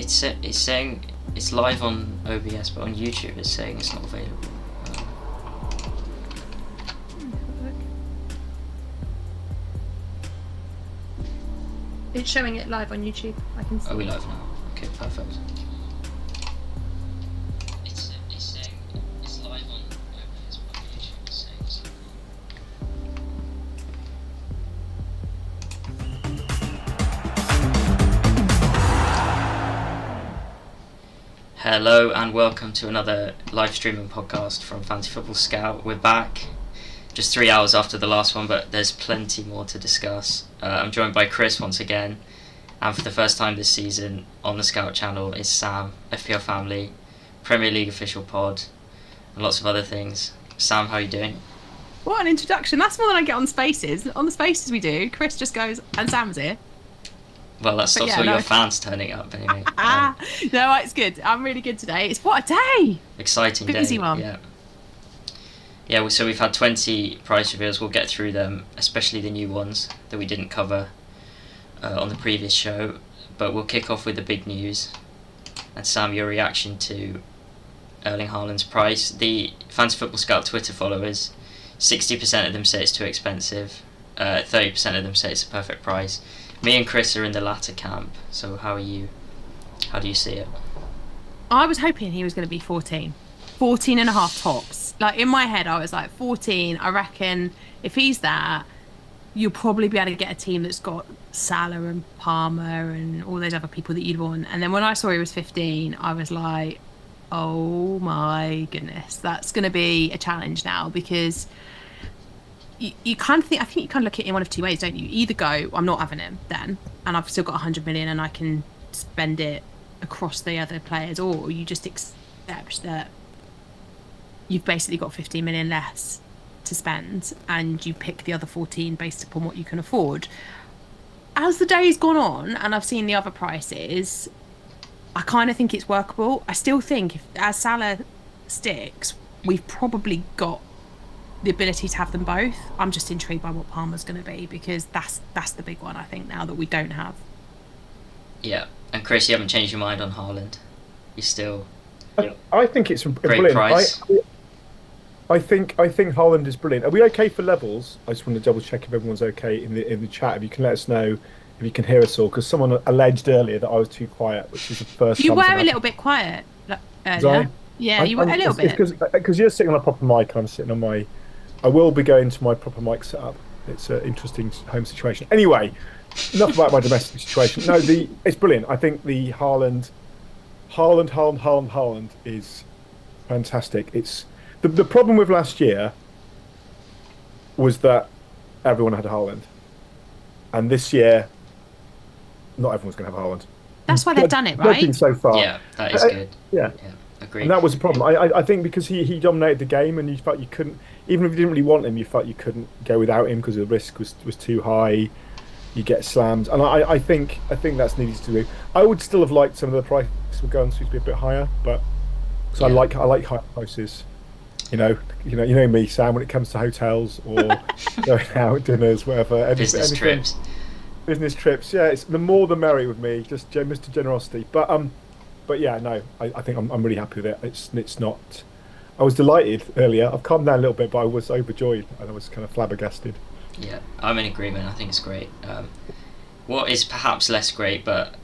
It's saying it's live on OBS, but on YouTube it's saying it's not available. It's showing it live on YouTube. I can see. Are we live now? Okay, perfect. It's saying it's live on OBS, but on YouTube it's saying it's not. Hello and welcome to another live streaming podcast from Fantasy Football Scout. We're back just 3 hours after the last one, but there's plenty more to discuss. I'm joined by Chris once again, and for the first time this season on the Scout channel is Sam, FPL Family, Premier League official pod, and lots of other things. Sam, how are you doing? What an introduction. That's more than I get on Spaces. On the Spaces we do, Chris just goes, and Sam's here. Well, that stops all your fans turning up anyway. No, it's good. I'm really good today. It's what a day! Exciting day. Busy one. Yeah, so we've had 20 price reveals. We'll get through them, especially the new ones that we didn't cover on the previous show. But we'll kick off with the big news. And Sam, your reaction to Erling Haaland's price. The Fantasy Football Scout Twitter followers, 60% of them say it's too expensive. 30% of them say it's a perfect price. Me and Chris are in the latter camp. So how do you see it? I was hoping he was going to be 14. 14 and a half tops. Like, in my head, I was like, 14, I reckon if he's that, you'll probably be able to get a team that's got Salah and Palmer and all those other people that you'd want. And then when I saw he was 15, I was like, oh my goodness, that's going to be a challenge now, because you kind of think, I think you kind of look at it in one of two ways, don't you? Either go, I'm not having him then, and I've still got 100 million and I can spend it across the other players, or you just accept that you've basically got 15 million less to spend and you pick the other 14 based upon what you can afford. As the day's gone on and I've seen the other prices, I kind of think it's workable. I still think as Salah sticks, we've probably got the ability to have them both. I'm just intrigued by what Palmer's going to be, because that's the big one, I think, now that we don't have. Yeah, and Chris, you haven't changed your mind on Harland? You're still... I think it's great brilliant. Price. I think Harland is brilliant. Are we okay for levels? I just want to double check if everyone's okay in the chat. If you can let us know if you can hear us all, because someone alleged earlier that I was too quiet, which is the first. You were a little bit quiet earlier. Yeah, you were a little bit. Because you're sitting on a proper mic and I'm sitting on my. I will be going to my proper mic setup. It's an interesting home situation. Anyway, enough about my domestic situation. No, it's brilliant. I think the Harland is fantastic. It's the problem with last year was that everyone had Harland, and this year, not everyone's going to have Harland. That's why they've done it, right? So far, Yeah, that is good. Yeah, agreed. and that was the problem. I think because he dominated the game, and you felt you couldn't, even if you didn't really want him, you felt you couldn't go without him because the risk was too high. You get slammed, and I think that's needed to do. I would still have liked some of the prices were going to be a bit higher, but I like higher prices. You know me, Sam. When it comes to hotels or going out dinners, whatever, Business trips. Business trips. Yeah, it's the more the merrier with me. Just Mr. Generosity. But yeah, no, I think I'm really happy with it. It's not. I was delighted earlier. I've calmed down a little bit, but I was overjoyed and I was kind of flabbergasted. Yeah, I'm in agreement. I think it's great. What is perhaps less great, but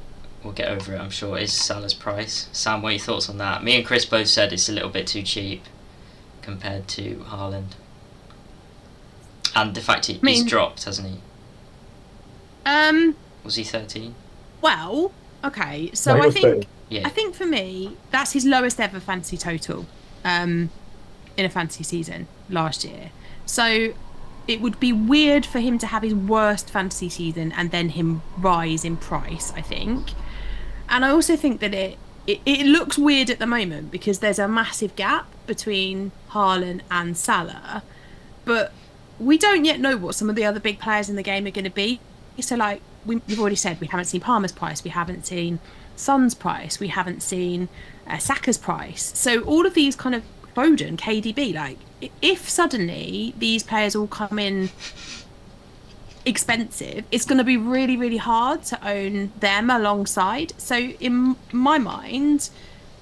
we'll get over it, I'm sure, is Salah's price. Sam, what are your thoughts on that? Me and Chris both said it's a little bit too cheap compared to Harland. And the fact he's dropped, hasn't he? Was he 13? Well, okay, so No, I think 30. Yeah. I think for me, that's his lowest ever fantasy total in a fantasy season last year. So it would be weird for him to have his worst fantasy season and then him rise in price, I think. And I also think that it looks weird at the moment because there's a massive gap between Haaland and Salah, but we don't yet know what some of the other big players in the game are going to be. So, like we've already said, we haven't seen Palmer's price, we haven't seen Son's price, we haven't seen Saka's price. So all of these kind of Foden, KDB, like if suddenly these players all come in expensive, it's going to be really, really hard to own them alongside. So in my mind,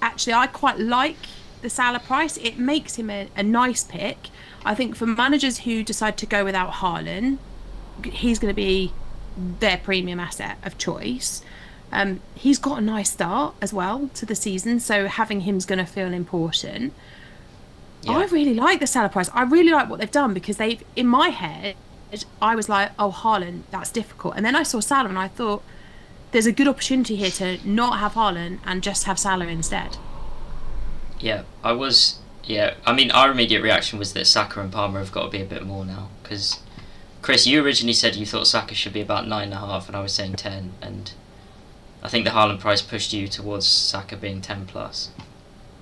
actually, I quite like the Salah price. It makes him a nice pick. I think for managers who decide to go without Harlan, he's going to be their premium asset of choice. He's got a nice start as well to the season, so having him's going to feel important. Yeah. I really like the Salah price. I really like what they've done because they've, in my head, I was like, oh, Haaland, that's difficult. And then I saw Salah and I thought, there's a good opportunity here to not have Haaland and just have Salah instead. Yeah, I was. Yeah, I mean, our immediate reaction was that Saka and Palmer have got to be a bit more now. Because, Chris, you originally said you thought Saka should be about 9.5, and I was saying 10. And I think the Harland price pushed you towards Saka being 10 plus.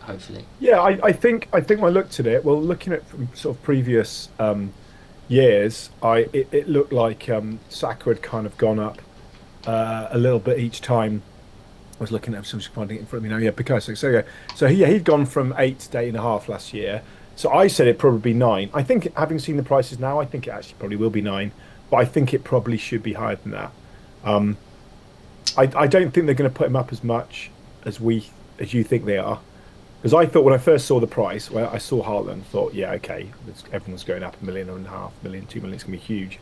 Hopefully. Yeah, I think when I looked at it, well, looking at from sort of previous years, it looked like Saka had kind of gone up a little bit each time. I was looking at some finding it in front of me now. Yeah, Picasso. So he'd gone from 8 to 8.5 last year. So I said it'd probably be 9. I think having seen the prices now, I think it actually probably will be 9. But I think it probably should be higher than that. I don't think they're going to put him up as much as you think they are. Because I thought when I first saw the price, when I saw Harland, thought, yeah, okay, everyone's going up 1.5 million, 1.5 million, 2 million, it's going to be huge.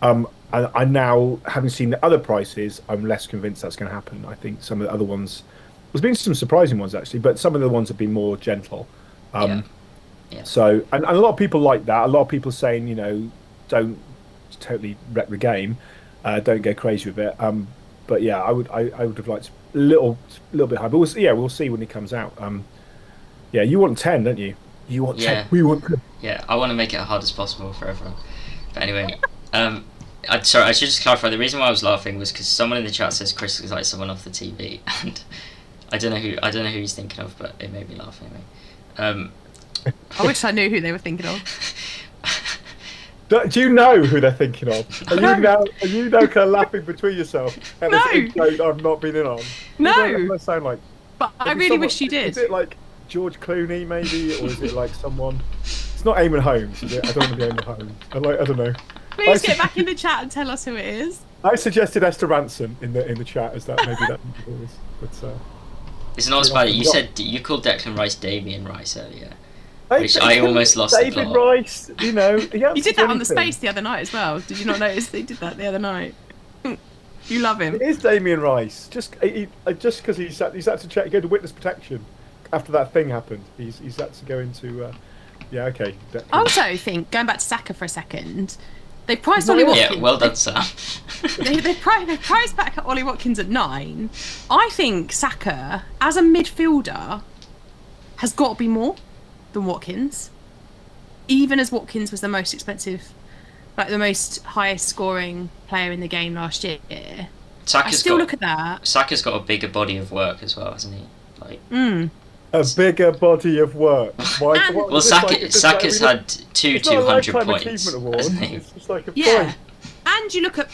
And I now, having seen the other prices, I'm less convinced that's going to happen. I think some of the other ones, there's been some surprising ones actually, but some of the ones have been more gentle. Yeah. So, and a lot of people like that. A lot of people saying, don't totally wreck the game, don't go crazy with it. But yeah, I would have liked a little bit higher. But we'll see when he comes out. Yeah, you want 10, don't you? You want 10. We want 10. Yeah, I want to make it as hard as possible for everyone. But anyway, sorry, I should just clarify. The reason why I was laughing was because someone in the chat says Chris is like someone off the TV, and I don't know who he's thinking of, but it made me laugh anyway. I wish I knew who they were thinking of. Do you know who they're thinking of? Are you now kind of laughing between yourself? And No. I've not been in on. No. What does that sound like? But I really wish you did. Is it like George Clooney maybe, or is it like someone? It's not Eamon Holmes, is it? I don't want to be Eamon Holmes. I don't know. Please get back in the chat and tell us who it is. I suggested Esther Ranson in the chat as that maybe that was, but it's not about it. You said you called Declan Rice Damien Rice earlier, which I almost lost the plot. David Rice, You did that on the space the other night as well. Did you not notice they did that the other night? You love him. It is Damien Rice. Just because he's had to go to witness protection after that thing happened. He's had to go into. Yeah, okay. I also think, going back to Saka for a second, they priced Ollie Watkins. Yeah, well done, Sam. they priced back Ollie Watkins at 9. I think Saka, as a midfielder, has got to be more than Watkins. Even as Watkins was the most expensive, like the most highest scoring player in the game last year. Look at that. Saka's got a bigger body of work as well, hasn't he? A bigger body of work. Well, Saka's had two 200 points, hasn't he? It's like a point. And you look at,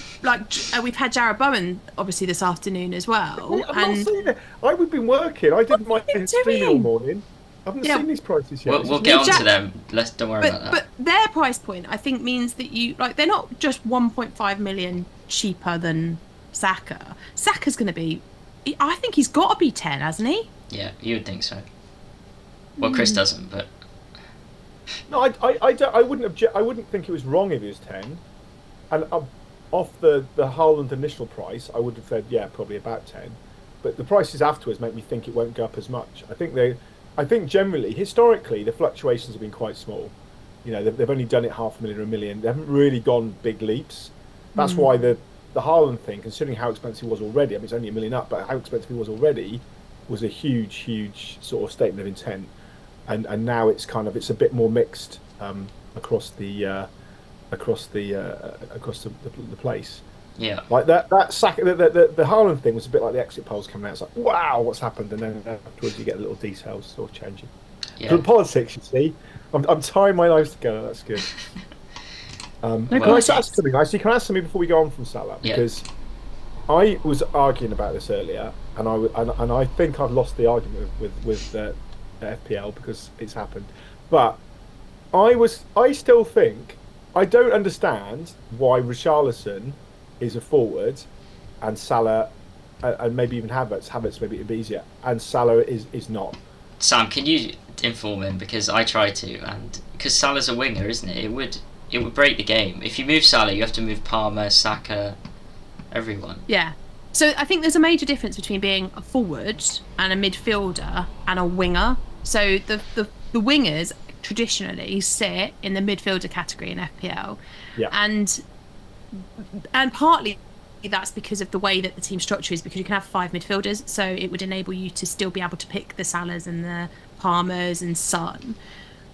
we've had Jarrod Bowen, obviously, this afternoon as well. I've not seen it. I've been working. I did my stream all morning. I haven't seen these prices yet. We'll get on to them. Don't worry about that. But their price point, I think, means that they're not just 1.5 million cheaper than Saka. Saka's going to be, I think he's got to be 10, hasn't he? Yeah, you would think so. Well, Chris doesn't, but no, I wouldn't think it was wrong if he was 10. And off the Harland initial price, I would have said probably about 10. But the prices afterwards make me think it won't go up as much. I think generally, historically, the fluctuations have been quite small. They've only done it 500,000 or 1 million. They haven't really gone big leaps. That's why the Harland thing, considering how expensive it was already, I mean it's only 1 million up, but how expensive it was already, was a huge sort of statement of intent. And now it's a bit more mixed across the place. Yeah. Like that sack, the Harland thing was a bit like the exit polls coming out. It's like, wow, what's happened? And then afterwards you get the little details sort of changing. Yeah. For politics, you see, I'm tying my lives together. That's good. Can I ask something? Actually, can I ask something before we go on from Salah? Because I was arguing about this earlier, and I think I've lost the argument with FPL because it's happened. But I still think I don't understand why Richarlison is a forward and Salah and maybe even Havertz maybe it'd be easier, and Salah is not. Sam, can you inform him, because I try to, and because Salah's a winger, isn't it? It would break the game. If you move Salah, you have to move Palmer, Saka, everyone. Yeah. So I think there's a major difference between being a forward and a midfielder and a winger. So the wingers traditionally sit in the midfielder category in FPL, Yeah. and partly that's because of the way that the team structure is, because you can have 5 midfielders, so it would enable you to still be able to pick the Salahs and the Palmers and Son.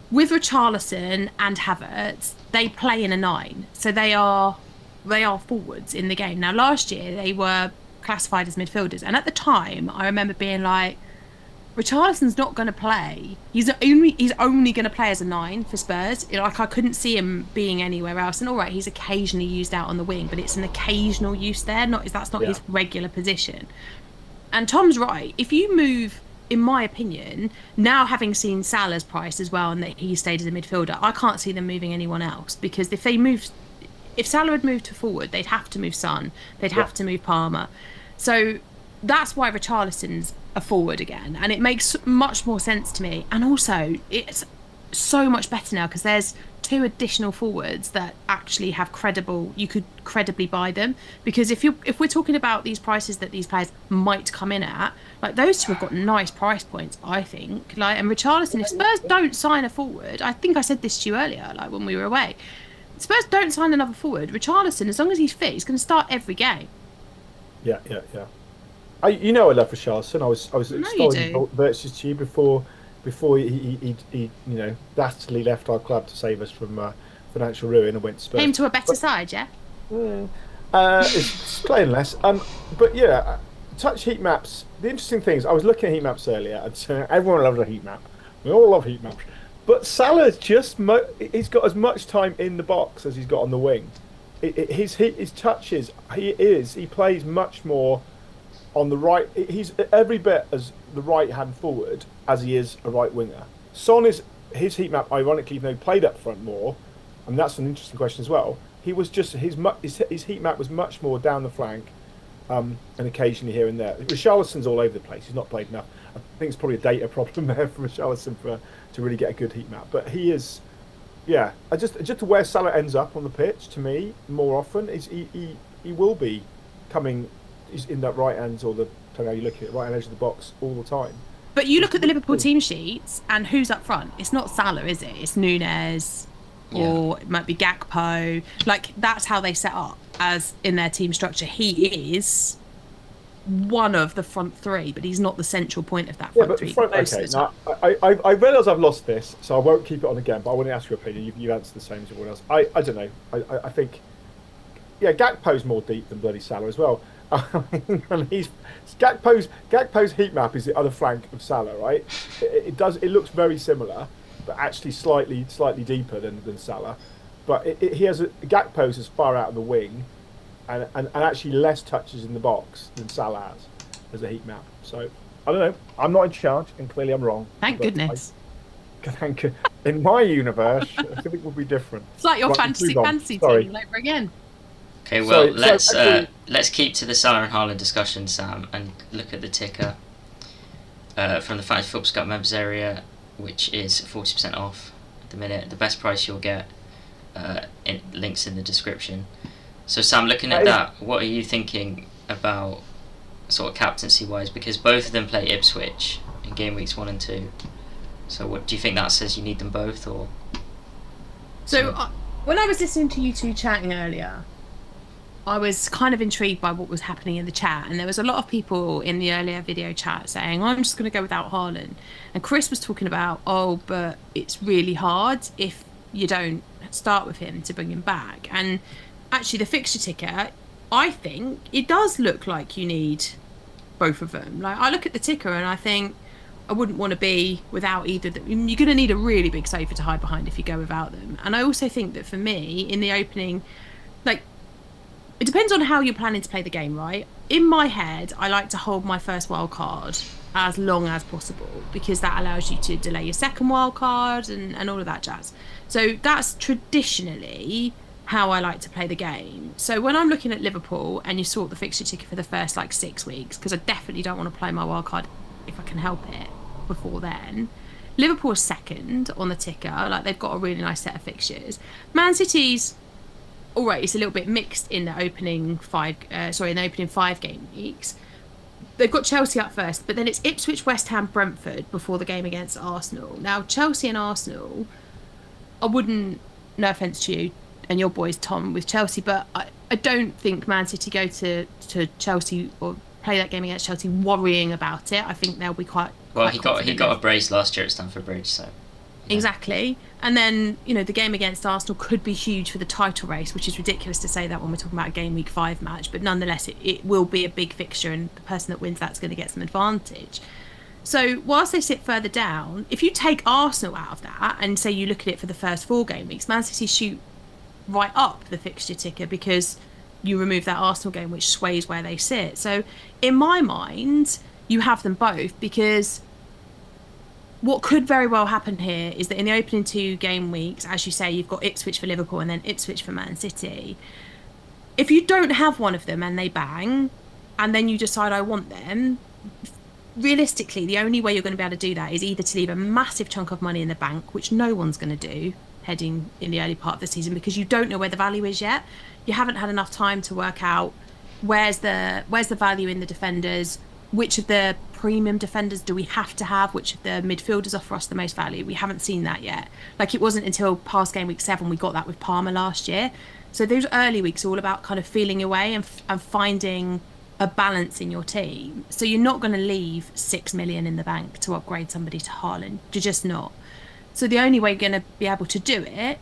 With Richarlison and Havertz, they play in a 9, so they are forwards in the game. Now, last year they were classified as midfielders, and at the time I remember being like, Richarlison's not going to play. He's only going to play as a 9 for Spurs. Like, I couldn't see him being anywhere else. And all right, he's occasionally used out on the wing, but it's an occasional use there. That's not his regular position. And Tom's right. If you move, in my opinion, now having seen Salah's price as well, and that he stayed as a midfielder, I can't see them moving anyone else, because if Salah had moved to forward, they'd have to move Son. They'd have to move Palmer. So that's why Richarlison's a forward again, and it makes much more sense to me. And also, it's so much better now because there's 2 additional forwards that actually have you could credibly buy them. Because if we're talking about these prices that these players might come in at, like, those 2 have got nice price points, I think. Like, and Richarlison, if Spurs don't sign a forward, I think I said this to you earlier, like when we were away, Spurs don't sign another forward, Richarlison, as long as he's fit, he's going to start every game. Yeah. I love Richarlison. I was you do. Virtues to you before he dastardly left our club to save us from financial ruin and went to Spurs. Came to a better side, yeah. It's playing less. But yeah, touch heat maps. The interesting thing is, I was looking at heat maps earlier, and everyone loves a heat map. We all love heat maps. But Salah's he's got as much time in the box as he's got on the wing. His touches, he plays much more on the right. He's every bit as the right-hand forward as he is a right winger. Son is his heat map, ironically, even though he played up front more, and that's an interesting question as well. He was just his heat map was much more down the flank, and occasionally here and there. Richarlison's all over the place. He's not played enough. I think it's probably a data problem there for Richarlison to really get a good heat map. But he is, yeah. Just where Salah ends up on the pitch, to me, more often is he will be coming. He's in that right hand, or depending how you look at it, right hand edge of the box all the time. But you look at the Liverpool team sheets, and who's up front? It's not Salah, is it? It's Nunez, or it might be Gakpo. Like, that's how they set up as in their team structure. He is one of the front 3, but he's not the central point of that front 3. Okay, now I realise I've lost this, so I won't keep it on again. But I want to ask your opinion. You answered the same as everyone else. I don't know. I think, yeah, Gakpo's more deep than bloody Salah as well. And Gakpo's heat map is the other flank of Salah, right? It looks very similar, but actually slightly deeper than Salah. But Gakpo's as far out of the wing, and actually less touches in the box than Salah has as a heat map. So I don't know. I'm not in charge, and clearly I'm wrong. Thank goodness. In my universe, I think it would be different. It's like your fantasy team all over again. Okay, well, let's keep to the Salah and Harland discussion, Sam, and look at the ticker from the Fantasy Football Scout members area, which is 40% off at the minute. The best price you'll get, links in the description. So, Sam, looking at that, what are you thinking about sort of captaincy-wise? Because both of them play Ipswich in game weeks 1 and 2. So, what do you think that says? You need them both, or? So, when I was listening to you two chatting earlier, I was kind of intrigued by what was happening in the chat, and there was a lot of people in the earlier video chat saying, I'm just going to go without Harland. And Chris was talking about, but it's really hard if you don't start with him to bring him back. And actually, the fixture ticker, I think it does look like you need both of them. Like, I look at the ticker and I think I wouldn't want to be without either. You're going to need a really big sofa to hide behind if you go without them. And I also think that for me, in the opening, like, it depends on how you're planning to play the game, right? In my head, I like to hold my first wild card as long as possible, because that allows you to delay your second wild card and all of that jazz. So that's traditionally how I like to play the game. So when I'm looking at Liverpool and you sort the fixture ticket for the first like 6 weeks, because I definitely don't want to play my wild card if I can help it before then. Liverpool is second on the ticker. Like, they've got a really nice set of fixtures. Man City's all right. It's a little bit mixed in the opening 5 game weeks. They've got Chelsea up first, but then it's Ipswich, West Ham, Brentford before the game against Arsenal. Now, Chelsea and Arsenal, I wouldn't, no offence to you and your boys, Tom, with Chelsea, but I don't think Man City go to Chelsea or play that game against Chelsea worrying about it. I think they'll be quite he got a brace last year at Stamford Bridge, so yeah. Exactly. And then, the game against Arsenal could be huge for the title race, which is ridiculous to say that when we're talking about a game week 5 match, but nonetheless it will be a big fixture, and the person that wins that's going to get some advantage. So whilst they sit further down, if you take Arsenal out of that and say you look at it for the first 4 game weeks, Man City shoot right up the fixture ticker because you remove that Arsenal game, which sways where they sit. So in my mind, you have them both, because what could very well happen here is that in the opening 2 game weeks, as you say, you've got Ipswich for Liverpool and then Ipswich for Man City. If you don't have one of them and they bang, and then you decide I want them, realistically, the only way you're going to be able to do that is either to leave a massive chunk of money in the bank, which no one's going to do heading in the early part of the season, because you don't know where the value is yet. You haven't had enough time to work out where's the value in the defenders, which of the premium defenders do we have to have, which of the midfielders offer us the most value. We haven't seen that yet. Like, it wasn't until past game week 7 we got that with Palmer last year. So those early weeks are all about kind of feeling your way and finding a balance in your team. So you're not going to leave 6 million in the bank to upgrade somebody to Harland. You're just not. So the only way you're going to be able to do it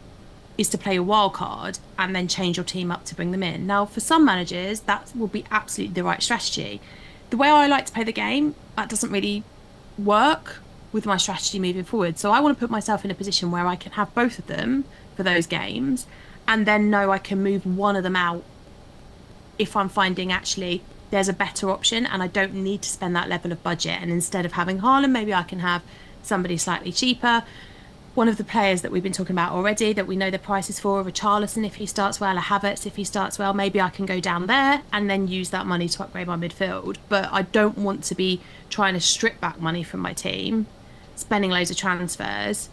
is to play a wild card and then change your team up to bring them in. Now, for some managers, that will be absolutely the right strategy. The way I like to play the game, that doesn't really work with my strategy moving forward. So I want to put myself in a position where I can have both of them for those games, and then know I can move one of them out if I'm finding actually there's a better option and I don't need to spend that level of budget. And instead of having Harland, maybe I can have somebody slightly cheaper. One of the players that we've been talking about already that we know the prices for, Richarlison if he starts well, or Havertz if he starts well, maybe I can go down there and then use that money to upgrade my midfield. But I don't want to be trying to strip back money from my team, spending loads of transfers,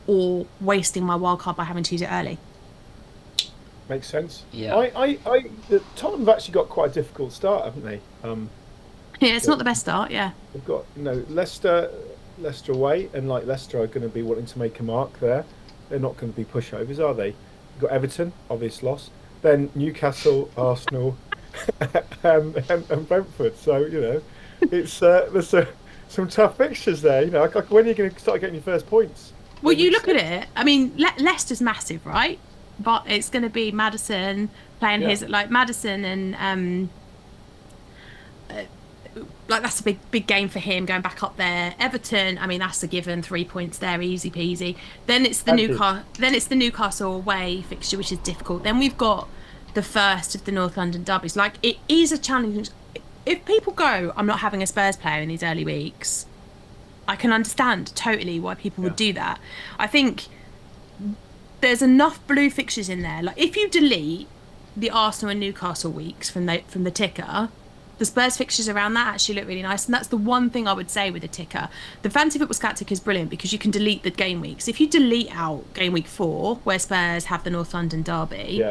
or wasting my wildcard by having to use it early. Makes sense. Yeah. Tottenham have actually got quite a difficult start, haven't they? Yeah, it's not the best start, yeah. They've got, Leicester away, and Leicester are going to be wanting to make a mark there. They're not going to be pushovers, are they? You've got Everton, obvious loss. Then Newcastle, Arsenal, and Brentford. So it's there's some tough fixtures there. When are you going to start getting your first points? Well, you look at it. I mean, Leicester's massive, right? But it's going to be Maddison playing his Maddison and that's a big game for him going back up there. Everton, I mean, that's a given, 3 points there, easy peasy. Then it's the Newcastle away fixture, which is difficult. Then we've got the first of the North London derbies. It is a challenge. If people go, I'm not having a Spurs player in these early weeks, I can understand totally why people would do that. I think there's enough blue fixtures in there. If you delete the Arsenal and Newcastle weeks from the ticker, the Spurs fixtures around that actually look really nice. And that's the one thing I would say with the ticker. The fantasy football stat ticker is brilliant because you can delete the game weeks. If you delete out game week 4, where Spurs have the North London derby,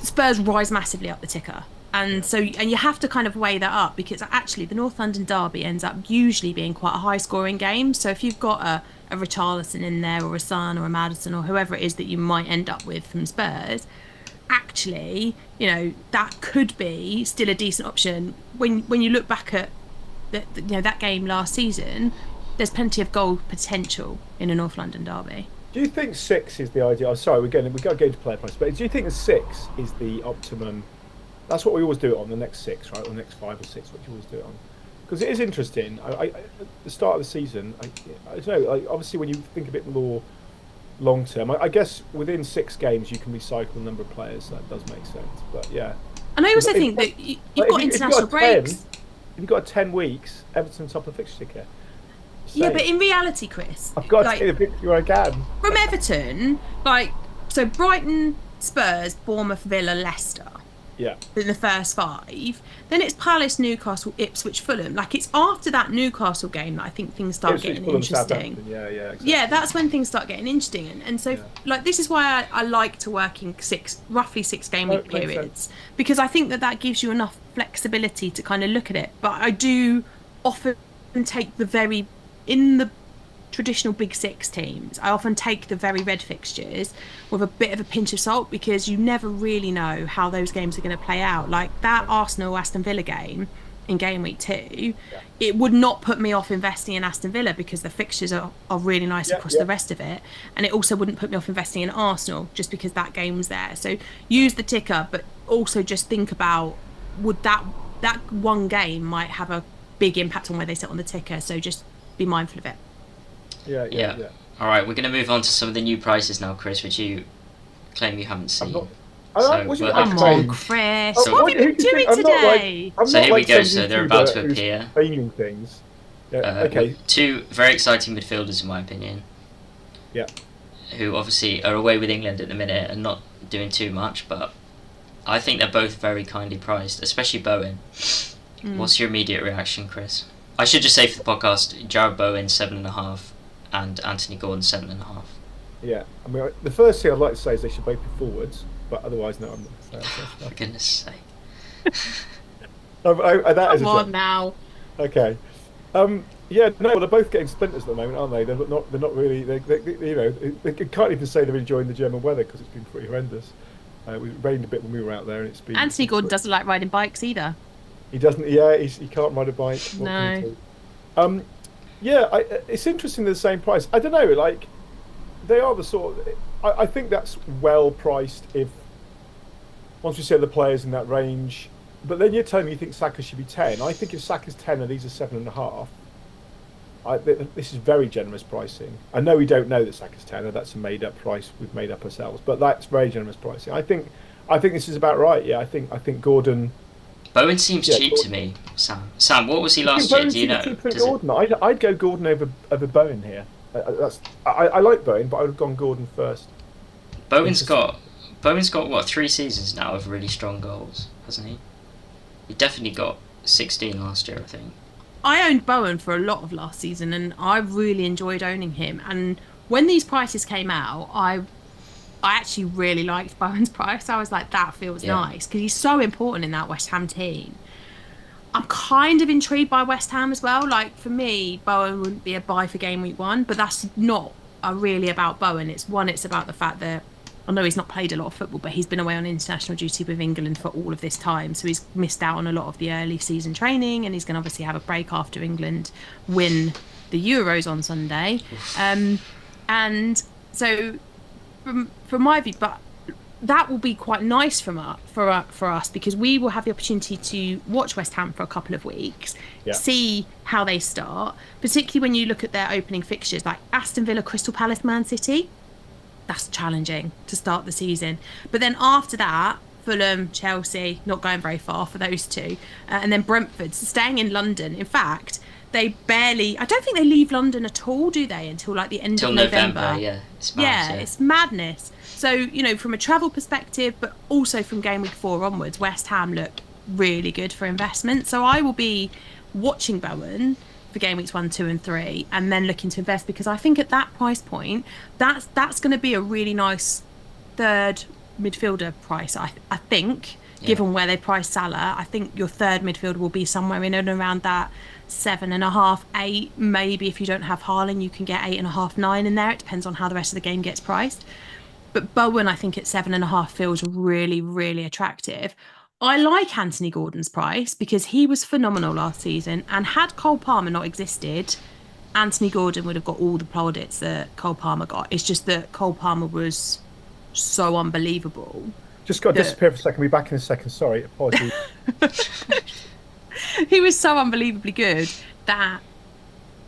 Spurs rise massively up the ticker. And you have to kind of weigh that up, because actually the North London derby ends up usually being quite a high scoring game. So if you've got a Richarlison in there, or a Son, or a Maddison, or whoever it is that you might end up with from Spurs, actually, that could be still a decent option. When you look back at that game last season, there's plenty of goal potential in a North London derby. Do you think 6 is the ideal? Oh, sorry, we've got to go to player price, but do you think the 6 is the optimum? That's what we always do it on, the next 6, right? Or the next 5 or 6, what you always do it on. Because it is interesting. At the start of the season, I don't know. Obviously, when you think a bit more long term, I guess within 6 games you can recycle a number of players. So that does make sense. But yeah. And I also think that you've got international breaks. you've got 10 weeks, Everton top of the fixture ticket. Yeah, Same. but in reality, Chris, I've got to like take the picture I can. from Everton, like so Brighton, Spurs, Bournemouth, Villa, Leicester Yeah. in the first five. Then it's Palace, Newcastle, Ipswich, Fulham. Like it's after that Newcastle game that I think things start Ipswich, getting Fulham, interesting. Southampton. Yeah, yeah, exactly. Yeah, that's when things start getting interesting. And so, Yeah. like, this is why I like to work in roughly 6 game No, week it makes periods, because I think that that gives you enough flexibility to kind of look at it. But I do often take in the traditional big six teams, I often take the very red fixtures with a bit of a pinch of salt because you never really know how those games are going to play out. Like that Arsenal Aston Villa game in game week 2, Yeah. it would not put me off investing in Aston Villa because the fixtures are really nice Yeah, across yeah. the rest of it. And it also wouldn't put me off investing in Arsenal just because that game was there. So use the ticker, but also just think about would that one game might have a big impact on where they sit on the ticker. So just be mindful of it. Yeah. All right, we're going to move on to some of the new prices now, Chris, which you claim you haven't seen. Come Come on, Chris. So what have you been doing today? So here we go. So they're about to appear. Feigning things. Yeah, okay. Two very exciting midfielders, in my opinion. Yeah. Who obviously are away with England at the minute and not doing too much, but I think they're both very kindly priced, especially Bowen. What's your immediate reaction, Chris? I should just say for the podcast, Jared Bowen 7.5 and Anthony Gordon 7.5. Yeah, I mean, the first thing I'd like to say is they should both be forwards, but otherwise, no, I'm not. For goodness sake. That is Come on now. Okay. Yeah, no, they're both getting splinters at the moment, aren't they? They're not really. They can't even say they're enjoying the German weather because it's been pretty horrendous. It rained a bit when we were out there, and it's been. Anthony Gordon doesn't like riding bikes either. He doesn't. Yeah, he can't ride a bike. What No. can he do? Yeah, it's interesting. They're the same price. I don't know. Like, they are the sort. I think that's well priced. If once we say the players in that range, but then you're telling me you think Saka should be 10. I think if Saka's 10 and these are 7.5, this is very generous pricing. I know we don't know that Saka's 10, and that's a made-up price we've made up ourselves, but that's very generous pricing. I think this is about right. Yeah, I think Gordon. Bowen seems cheap to me, Sam. Sam, what was he last year? Do you know? Gordon. I'd go Gordon over Bowen here. I like Bowen, but I would have gone Gordon first. Bowen's got what, 3 seasons now of really strong goals, hasn't he? He definitely got 16 last year, I think. I owned Bowen for a lot of last season, and I really enjoyed owning him. And when these prices came out, I actually really liked Bowen's price. I was like, that feels nice because he's so important in that West Ham team. I'm kind of intrigued by West Ham as well. Like for me, Bowen wouldn't be a buy for game week 1, but that's not really about Bowen. It's about the fact that I know he's not played a lot of football, but he's been away on international duty with England for all of this time. So he's missed out on a lot of the early season training, and he's going to obviously have a break after England win the Euros on Sunday. And so from my view, but that will be quite nice for us because we will have the opportunity to watch West Ham for a couple of weeks, see how they start, particularly when you look at their opening fixtures like Aston Villa, Crystal Palace, Man City. That's challenging to start the season. But then after that, Fulham, Chelsea, not going very far for those two. And then Brentford, staying in London. In fact, I don't think they leave London at all, do they, until like the end of November? Yeah, it's mad, it's madness. So, from a travel perspective, but also from game week 4 onwards, West Ham look really good for investment. So I will be watching Bowen for game weeks 1, 2 and 3 and then looking to invest because I think at that price point that's going to be a really nice third midfielder price. I think given where they price Salah, I think your third midfielder will be somewhere in and around that 7.5, 8. Maybe if you don't have Harland you can get 8.5, 9 in there. It depends on how the rest of the game gets priced, but Bowen I think at 7.5 feels really, really attractive. I like Anthony Gordon's price because he was phenomenal last season, and had Cole Palmer not existed, Anthony Gordon would have got all the plaudits that Cole Palmer got. It's just that Cole Palmer was so unbelievable. Just got to disappear for a second. Be back in a second. Sorry, apologies. He was so unbelievably good that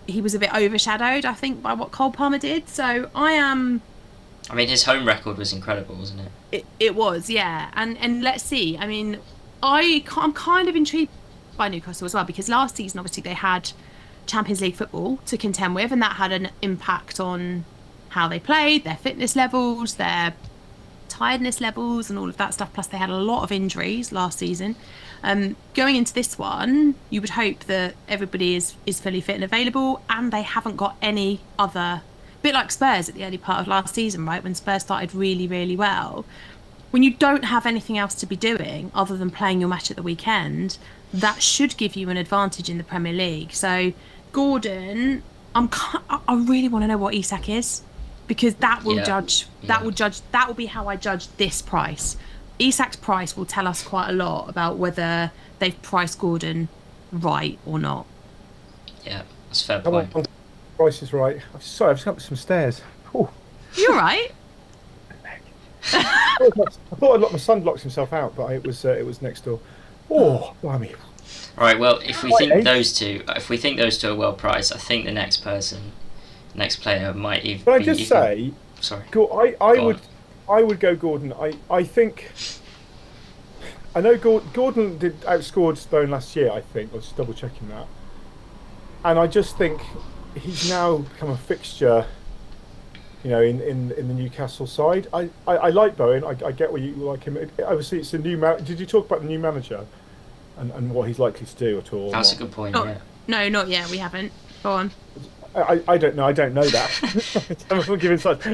he was a bit overshadowed, I think, by what Cole Palmer did. So I mean, his home record was incredible, wasn't it? It was, yeah. And let's see. I mean, I'm kind of intrigued by Newcastle as well, because last season obviously they had Champions League football to contend with, and that had an impact on how they played, their fitness levels, their tiredness levels, and all of that stuff. Plus, they had a lot of injuries last season. Going into this one, you would hope that everybody is fully fit and available, and they haven't got any other. Bit like Spurs at the early part of last season, right? When Spurs started really, really well. When you don't have anything else to be doing other than playing your match at the weekend, that should give you an advantage in the Premier League. So, Gordon, I really want to know what Isak is, because that will that will be how I judge this price. Isak's price will tell us quite a lot about whether they've priced Gordon right or not. Yeah, that's a fair point. Price is right. Sorry, I've just come up some stairs. Oh. You all right? I thought my son locked himself out, but it was next door. Oh, blimey. All right. Well, if we think those two are well priced, I think the next player might even. Can I just say? Sorry. I would go Gordon. I think. I know Gordon did outscored Stone last year. I think I was just double checking that, and I just think he's now become a fixture. You know, in the Newcastle side, I like Bowen. I get why you like him. Obviously, it's a new Did you talk about the new manager, and what he's likely to do at all? That's a good point. Yeah. No, not yet. We haven't. Go on. I don't know. I don't know that. I'm giving such.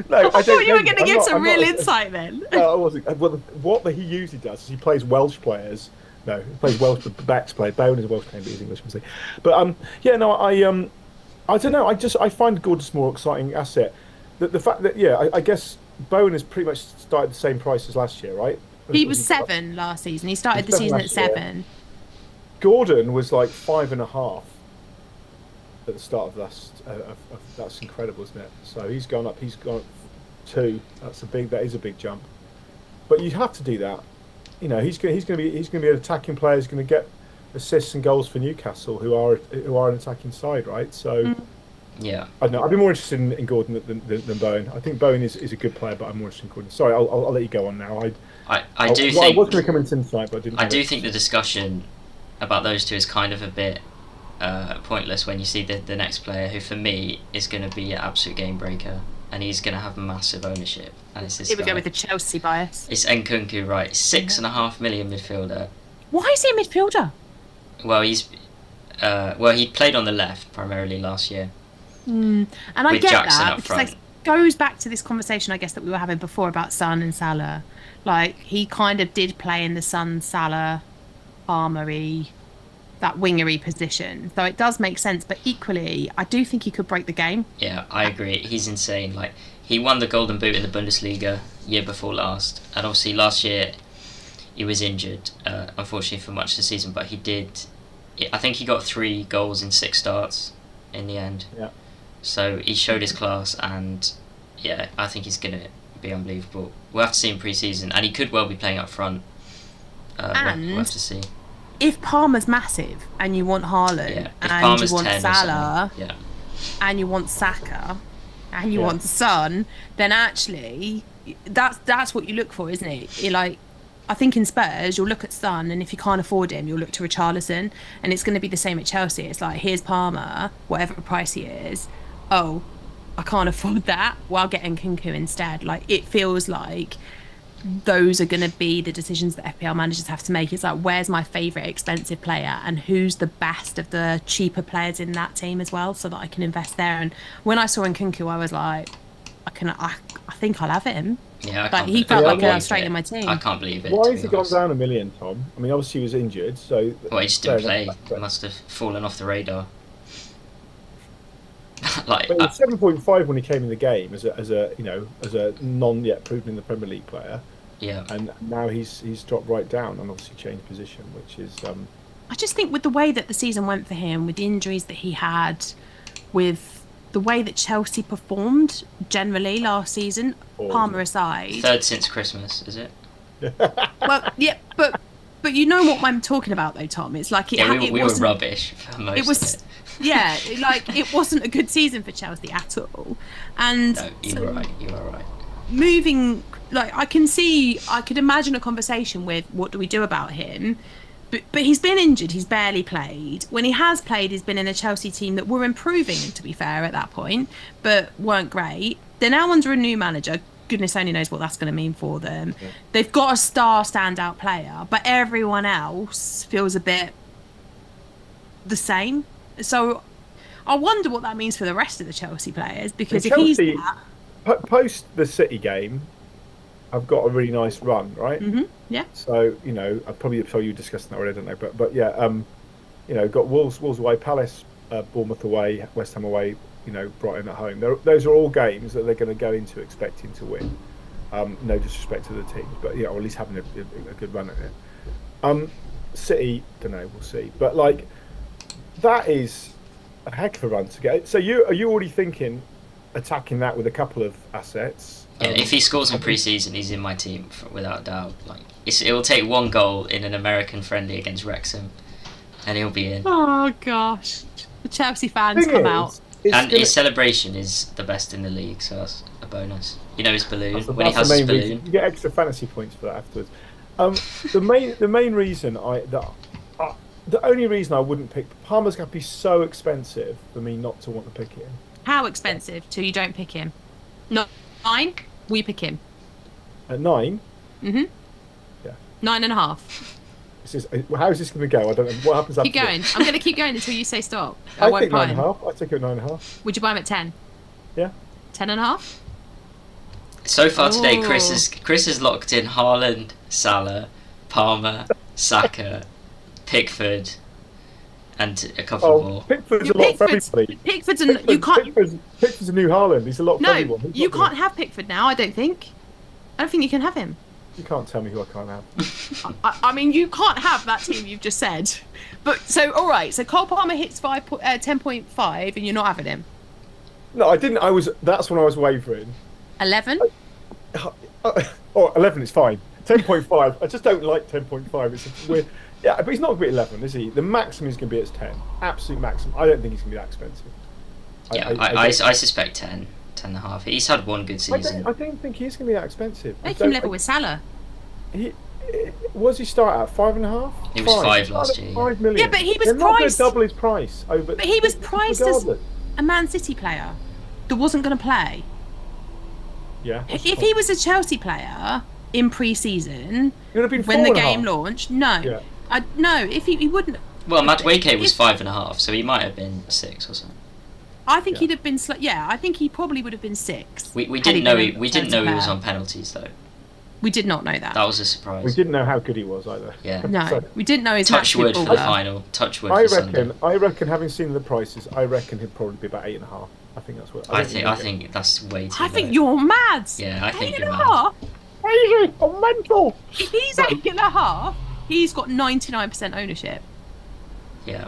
No, I thought you were going to give some real insight then. No, I wasn't. Well, what he usually does is he plays Welsh players. No, he plays Welsh backs player. Bowen is a Welsh player, but he's English, obviously. But yeah, no, I don't know. I find Gordon's more exciting asset. The fact that I guess Bowen has pretty much started the same price as last year, right? He was 7 last season. He started the season at 7. Gordon was like 5.5 at the start of last. That's incredible, isn't it? So he's gone up. He's gone up 2. That is a big jump. But you have to do that. You know, he's going to be an attacking player. He's going to get assists and goals for Newcastle, who are an attacking side, right? So, yeah, I don't know. I'd be more interested in Gordon than Bowen. I think Bowen is a good player, but I'm more interested in Gordon. Sorry, I'll let you go on now. I was going to come into tonight, but I didn't. I do think the discussion about those two is kind of a bit pointless when you see the next player, who for me is going to be an absolute game breaker, and he's going to have massive ownership. And it's this. Here we go with the Chelsea bias. It's Nkunku, right? 6.5 million midfielder. Why is he a midfielder? Well, he played on the left primarily last year. And I get Jackson that, up because front. it goes back to this conversation, I guess, that we were having before about Son and Salah. Like, he kind of did play in the Son, Salah, Palmer-y, that wingery position. So it does make sense, but equally, I do think he could break the game. Yeah, I agree. He's insane. Like, he won the Golden Boot in the Bundesliga year before last, and obviously last year he was injured, unfortunately, for much of the season, but he did. I think he got 3 goals in 6 starts in the end. Yeah. So he showed his class, and yeah, I think he's going to be unbelievable. We'll have to see in pre-season, and he could well be playing up front. We'll have to see. If Palmer's massive, and you want Harland, and you want Salah, and you want Saka, and you want Son, then actually, that's what you look for, isn't it? You're like, I think in Spurs, you'll look at Son, and if you can't afford him, you'll look to Richarlison, and it's going to be the same at Chelsea. It's like, here's Palmer, whatever price he is. Oh, I can't afford that. Well, I'll get Nkunku instead. Like, it feels like those are going to be the decisions that FPL managers have to make. It's like, where's my favourite expensive player, and who's the best of the cheaper players in that team as well, so that I can invest there. And when I saw Nkunku, I was like, I think I'll have him. Yeah, like, he felt like a straight in my team. I can't believe it. Why has he gone down $1 million, Tom? I mean, obviously he was injured, so. Well, he just didn't play. He must have fallen off the radar. Like, but he was 7.5 when he came in the game as a non yet proven in the Premier League player. Yeah. And now he's dropped right down and obviously changed position, which is. I just think with the way that the season went for him, with the injuries that he had, with the way that Chelsea performed generally last season, Palmer aside. 3rd since Christmas, is it? Well, yeah, but you know what I'm talking about, though, Tom. It's like we were rubbish for most of it. Yeah, like, it wasn't a good season for Chelsea at all. And no, you were right. Moving, like, I could imagine a conversation with, what do we do about him? but he's been injured. He's barely played. When he has played, he's been in a Chelsea team that were improving, to be fair, at that point, but weren't great. They're now under a new manager. Goodness only knows what that's going to mean for them. Yeah. They've got a star standout player, but everyone else feels a bit the same. So I wonder what that means for the rest of the Chelsea players, because if Chelsea, he's post the City game, I've got a really nice run, right? Yeah. So I probably saw you discussing that already, I don't know, but yeah, got Wolves away, Palace, Bournemouth away, West Ham away, Brighton at home. Those are all games that they're going to go into expecting to win. No disrespect to the teams, but or at least having a good run at it. City, don't know, we'll see. But like, that is a heck of a run to get. So are you already thinking attacking that with a couple of assets? Yeah, if he scores in pre-season, he's in my team without a doubt. Like, it will take one goal in an American friendly against Wrexham, and he'll be in. Oh gosh, the Chelsea fans come out. And his celebration is the best in the league, so that's a bonus. His balloon when he has his balloon. Reason. You get extra fantasy points for that afterwards. The main reason the only reason I wouldn't pick Palmer's going to be so expensive for me not to want to pick him. How expensive till you don't pick him? No. 9, we pick him. At 9? Yeah. 9.5. How is this going to go? I don't know. What happens after? Keep going. I'm going to keep going until you say stop. I think 9.5. I take it at 9.5. Would you buy him at 10? Yeah. 10.5? So far today, Chris has locked in Harland, Salah, Palmer, Saka, Pickford, and a couple more. Pickford's a lot for everybody. Pickford's a new Harland. He's a lot for everyone. No, you can't have Pickford now, I don't think. I don't think you can have him. You can't tell me who I can't have. I mean, you can't have that team you've just said. But, so, all right. So, Cole Palmer hits 10.5 and you're not having him? No, I didn't. That's when I was wavering. 11? 11 is fine. 10.5. I just don't like 10.5. It's weird. Yeah, but he's not going to be 11, is he? The maximum is going to be at 10. Absolute maximum. I don't think he's going to be that expensive. Yeah, I suspect 10, 10.5. He's had one good season. I don't think he's going to be that expensive. Make him level with Salah. What does he start at? 5.5? He was 5 last year. 5 million. Yeah, but he was They're not going to priced. double his price over. But he was priced as a Man City player that wasn't going to play. Yeah. If he was a Chelsea player in pre-season, when the game launched, no. Yeah. No, if he wouldn't. Well, Madueke was 5.5, so he might have been 6 or something. I think he'd have been. I think he probably would have been 6. We didn't know he was on penalties though. We did not know that. That was a surprise. We didn't know how good he was either. Yeah. No, we didn't know his touch wood for the final. Touch wood. I reckon, having seen the prices, I reckon he'd probably be about 8.5. I think that's what. I think that's way too. I think you're mad. Yeah, I think you're mad. Crazy! I'm mental. If he's 8.5, he's got 99% ownership. Yeah.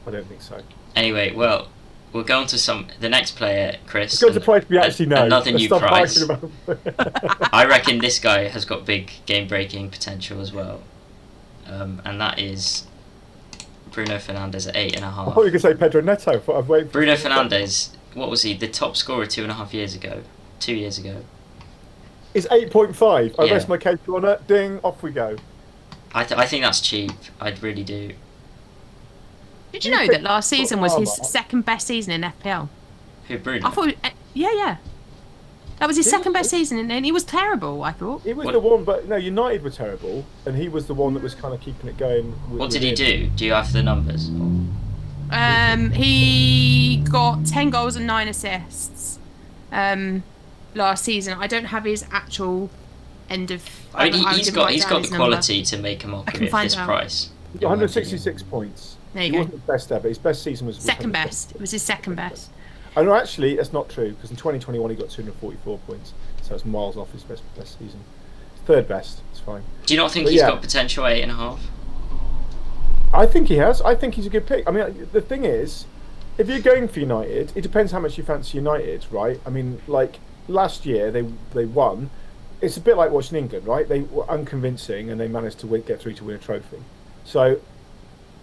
I don't think so. Anyway, well, we'll go on to the next player, Chris. Let's go to price we actually know. Another new price. I reckon this guy has got big game-breaking potential as well, and that is Bruno Fernandes at 8.5. I thought you were going to say Pedro Neto. Bruno Fernandes, what was he? The top scorer 2.5 years ago. 2 years ago. It's 8.5. I rest my case on it. Ding, off we go. I think that's cheap. I really do. Did you know that last season was his second best season in FPL? Who, Bruno? I thought, yeah. That was his second best season, and he was terrible, I thought. He was the one, but no, United were terrible, and he was the one that was kind of keeping it going. What did he do? Do you have the numbers? He got 10 goals and 9 assists last season. I don't have his actual end of. I mean, he's got the quality to make a mockery at this price. He got 166 points. There you go. Wasn't his best ever. His best season was second best. It was his second best. Oh no, actually, that's not true because in 2021 he got 244 points, so it's miles off his best season. Third best. It's fine. Do you not think he's got potential at 8.5? I think he has. I think he's a good pick. I mean, the thing is, if you're going for United, it depends how much you fancy United, right? I mean, like last year they won. It's a bit like watching England, right? They were unconvincing and they managed to get through to win a trophy. So,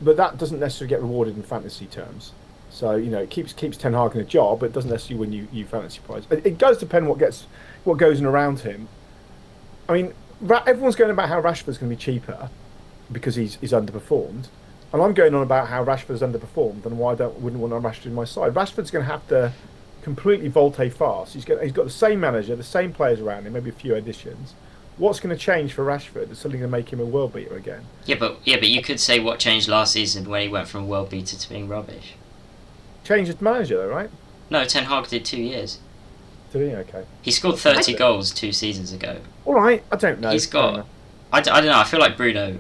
but that doesn't necessarily get rewarded in fantasy terms. So it keeps Ten Hag in a job, but it doesn't necessarily win you fantasy prize. It does depend what goes in around him. I mean, everyone's going about how Rashford's going to be cheaper. because he's underperformed. And I'm going on about how Rashford's underperformed and why I wouldn't want Rashford in my side. Rashford's going to have to completely volte-face. He's got the same manager, the same players around him, maybe a few additions. What's going to change for Rashford? Is something going to make him a world beater again? Yeah, but you could say what changed last season when he went from world beater to being rubbish. Changed his manager, though, right? No, Ten Hag did 2 years. Did he? Okay. He scored 30 goals 2 seasons ago. All right, I don't know. He's got. I don't know. I feel like Bruno.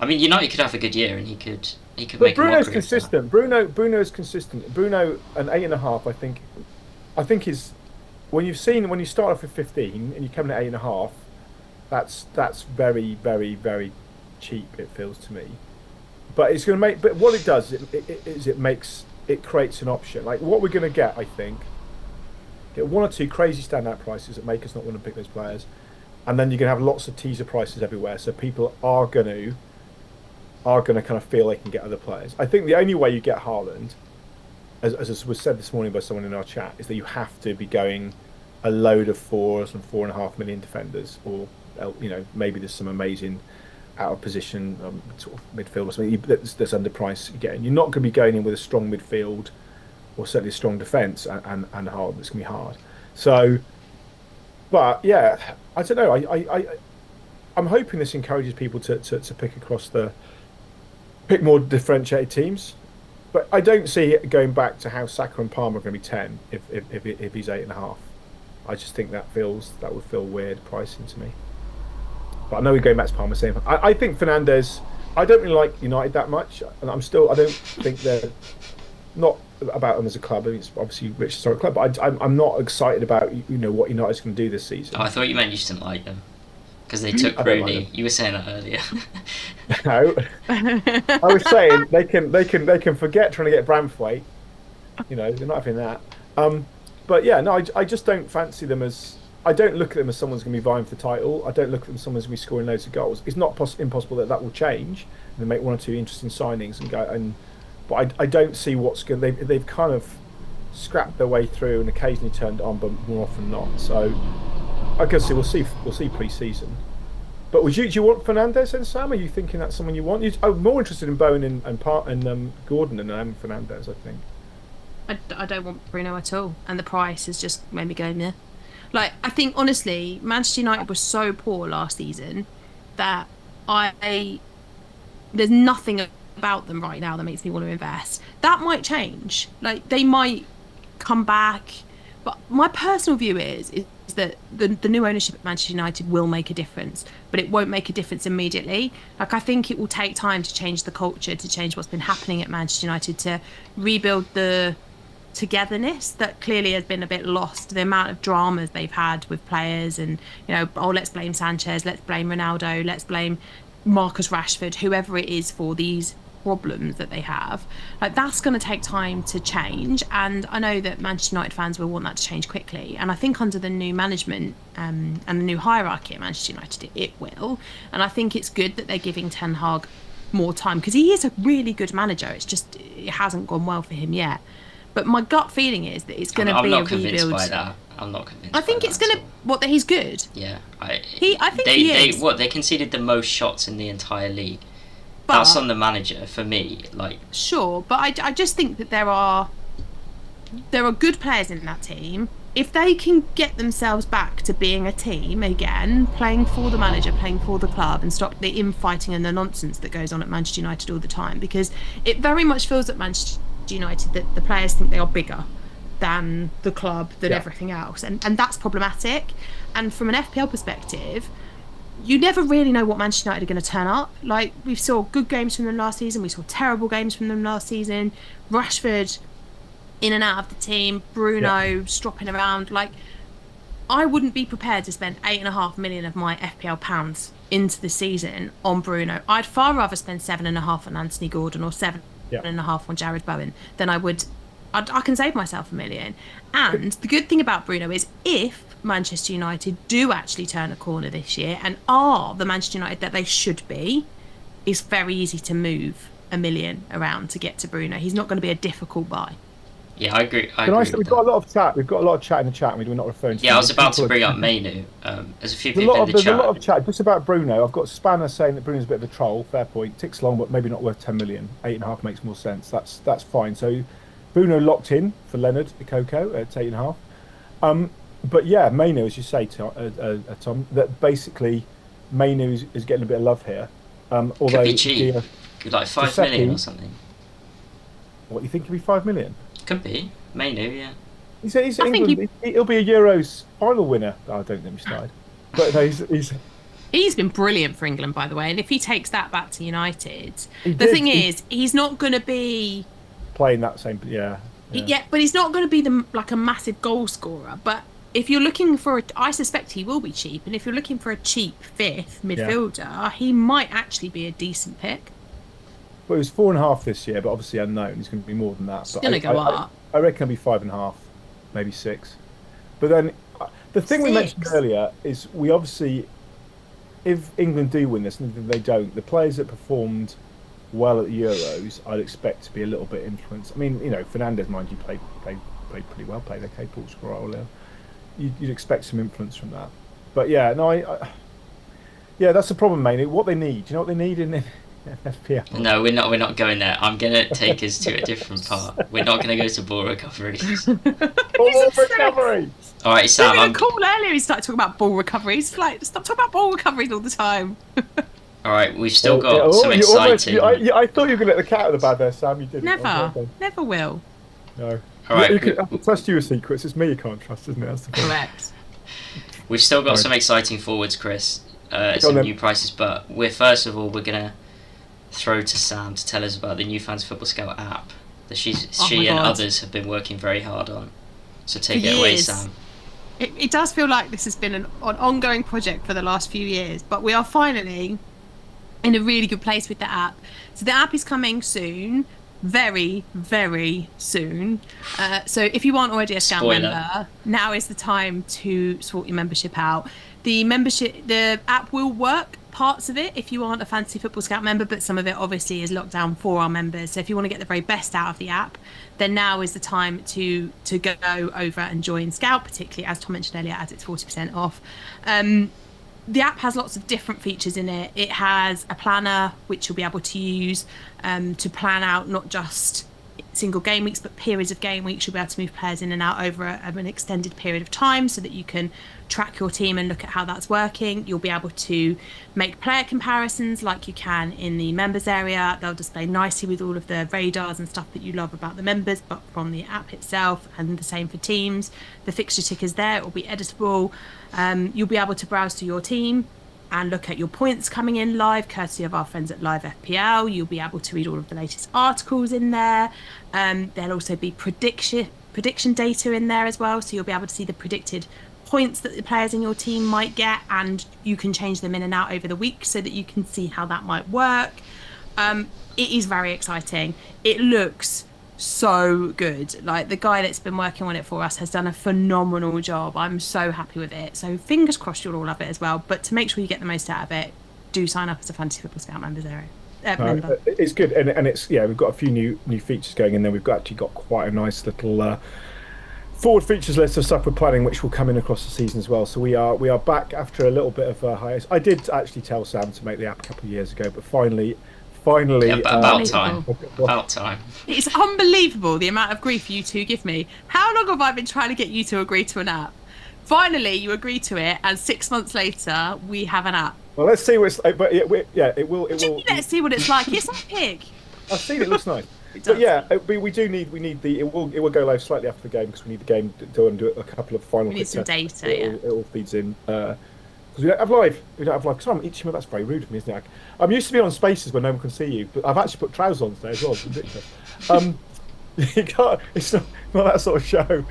I mean, United could have a good year, and he could But make. Bruno's consistent. Bruno's consistent. Bruno an 8.5. I think is when you start off with 15 and you come in at 8.5. That's very, very, very cheap. It feels to me. But it's going to make. But what it does it creates an option. Like what we're going to get, I think. Get 1 or 2 crazy standout prices that make us not want to pick those players, and then you're going to have lots of teaser prices everywhere. So people are going to kind of feel they can get other players. I think the only way you get Harland, as was said this morning by someone in our chat, is that you have to be going a load of 4s and 4.5 million defenders, or maybe there's some amazing out of position sort of midfield or something that's underpriced again. You're not going to be going in with a strong midfield or certainly a strong defence and hard. It's going to be hard. So, but yeah, I don't know. I'm hoping this encourages people to pick more differentiated teams. But I don't see it going back to how Saka and Palmer are going to be 10 if he's 8.5. I just think that would feel weird pricing to me. But I know we're going back to Palmer saying I think Fernandes. I don't really like United that much, and I don't think they're not about them as a club. I mean, it's obviously a rich historic club, but I'm not excited about what United's going to do this season. Oh, I thought you meant you just didn't like them because they took Rooney. You were saying that earlier. No, I was saying they can forget trying to get Bramthwaite. They're not having that. But yeah, no, I just don't fancy them as. I don't look at them as someone's going to be vying for the title. I don't look at them as someone's going to be scoring loads of goals. It's not impossible that will change and they make 1 or 2 interesting signings and go. But I don't see what's going. They've kind of scrapped their way through and occasionally turned on, but more often not. So I guess we'll see pre-season. But do you want Fernandes and Sam? Are you thinking that's someone you want? I'm more interested in Bowen and Gordon than I am Fernandes. I think. I don't want Bruno at all, and the price has just made me go meh. Like, I think, honestly, Manchester United was so poor last season that there's nothing about them right now that makes me want to invest. That might change. Like, they might come back. But my personal view is that the new ownership at Manchester United will make a difference, but it won't make a difference immediately. Like, I think it will take time to change the culture, to change what's been happening at Manchester United, to rebuild the togetherness that clearly has been a bit lost, the amount of dramas they've had with players, and let's blame Sanchez, let's blame Ronaldo, let's blame Marcus Rashford, whoever it is, for these problems that they have. Like, that's going to take time to change, and I know that Manchester United fans will want that to change quickly, and I think under the new management and the new hierarchy at Manchester United it will, and I think it's good that they're giving Ten Hag more time, because he is a really good manager. It's just it hasn't gone well for him yet. But my gut feeling is that it's going to be a rebuild. I'm not convinced by that. I'm not convinced. I think it's going to. What, that he's good? Yeah, I think he is. They conceded the most shots in the entire league. But that's on the manager for me. Like, sure, but I just think that there are good players in that team. If they can get themselves back to being a team again, playing for the manager, playing for the club, and stop the infighting and the nonsense that goes on at Manchester United all the time, because it very much feels at Manchester United that the players think they are bigger than the club, than everything else, and that's problematic. And from an FPL perspective, you never really know what Manchester United are going to turn up. Like, we saw good games from them last season, we saw terrible games from them last season. Rashford in and out of the team, Bruno stropping around. Like, I wouldn't be prepared to spend 8.5 million of my FPL pounds into the season on Bruno. I'd far rather spend 7.5 on Anthony Gordon or 7.5 on Jared Bowen than I would. I can save myself $1 million. And the good thing about Bruno is, if Manchester United do actually turn a corner this year and are the Manchester United that they should be, it's very easy to move $1 million around to get to Bruno. He's not going to be a difficult buy. Yeah, I agree. I Can I agree say with we've got that. a lot of chat? We've got a lot of chat in the chat. We're not referring to. Yeah, I was about to People bring up are, Mainu. There's a few people in the there's a lot chat. of chat just about Bruno. I've got Spanner saying that Bruno's a bit of a troll. Fair point. Ticks long, but maybe not worth 10 million. 8.5 makes more sense. That's fine. So Bruno locked in for Leonard Ikoko at 8.5. But yeah, Mainu, as you say, Tom, that basically Mainu is getting a bit of love here. Could be Although cheap. Could be like 5 million or Giuseppe, something. what you think could be 5 million? Could be. Mainu, yeah. He's I think England. He'll be a Euros final winner. Oh, don't get me started. But no, he's been brilliant for England, by the way. And if he takes that back to United, he the did thing is, he's not going to be. playing that same. Yeah, yeah. Yeah, but he's not going to be like a massive goal scorer. But if you're looking for, I suspect he will be cheap. And if you're looking for a cheap fifth Yeah. midfielder, he might actually be a decent pick. Well, it was 4.5 this year, but obviously unknown. He's going to be more than that. It's But going to go up. I reckon it'll be 5.5, maybe 6. But then the thing we mentioned 6. earlier is we obviously, if England do win this, and if they don't, the players that performed well at the Euros, I'd expect to be a little bit influenced. I mean, Fernandez, mind you, played pretty well, played okay, Portugal role. You'd expect some influence from that. But yeah, no, yeah, that's the problem, mainly. What they need, do you know what they need in FPL? No, we're not. We're not going there. I'm gonna take us to a different part. We're not gonna go to ball recoveries. Ball recovery. All right, Sam. I'm cool earlier. He started talking about ball recoveries. Like, stop talking about ball recoveries all the time. All right, we've still got some exciting. I thought you were going to let the cat out of the bag there, Sam. You didn't. Never will. No. All right, I can trust you with secrets. It's me you can't trust, isn't it? That's the problem. Correct. We've still got some exciting forwards, Chris. Some new prices, but first of all we're gonna throw to Sam to tell us about the new Fans Football Scout app that she and others have been working very hard on. So take it away, Sam. It does feel like this has been an ongoing project for the last few years, but we are finally in a really good place with the app. So the app is coming soon, very, very soon. So if you aren't already a Scout member, now is the time to sort your membership out. The app will work parts of it if you aren't a Fantasy Football Scout member, but some of it obviously is locked down for our members. So if you want to get the very best out of the app, then now is the time to go over and join Scout, particularly as Tom mentioned earlier, as it's 40% off. The app has lots of different features in it. It has a planner which you'll be able to use to plan out not just single game weeks but periods of game weeks. You'll be able to move players in and out over an extended period of time so that you can track your team and look at how that's working. You'll be able to make player comparisons like you can in the members area. They'll display nicely with all of the radars and stuff that you love about the members, but from the app itself, and the same for teams. The fixture tickers there, it will be editable. You'll be able to browse to your team and look at your points coming in live, courtesy of our friends at Live FPL. You'll be able to read all of the latest articles in there. There'll also be prediction data in there as well, so you'll be able to see the predicted points that the players in your team might get, and you can change them in and out over the week so that you can see how that might work. It is very exciting. It looks so good. Like, the guy that's been working on it for us has done a phenomenal job. I'm so happy with it. So fingers crossed you'll all love it as well. But to make sure you get the most out of it, do sign up as a Fantasy Football Scout member. It's good, and it's we've got a few new features going in there. We've actually got quite a nice little forward features list of stuff we're planning, which will come in across the season as well. So we are back after a little bit of a hiatus. I did actually tell Sam to make the app a couple of years ago, but finally. Yeah, about time. It's unbelievable the amount of grief you two give me. How long have I been trying to get you to agree to an app? Finally, you agree to it, and 6 months later, we have an app. Well, let's see what it's like. But it will. Let's see what it's like. It's epic. I've seen it. Looks nice. But yeah, we need the. It will go live slightly after the game because we need the game to do a couple of final. We need some data. It all feeds in. Because we don't have live. Because I'm eating. That's very rude of me, isn't it? I'm used to being on spaces where no one can see you, but I've actually put trousers on today as well. It's ridiculous. You can't. It's not that sort of show.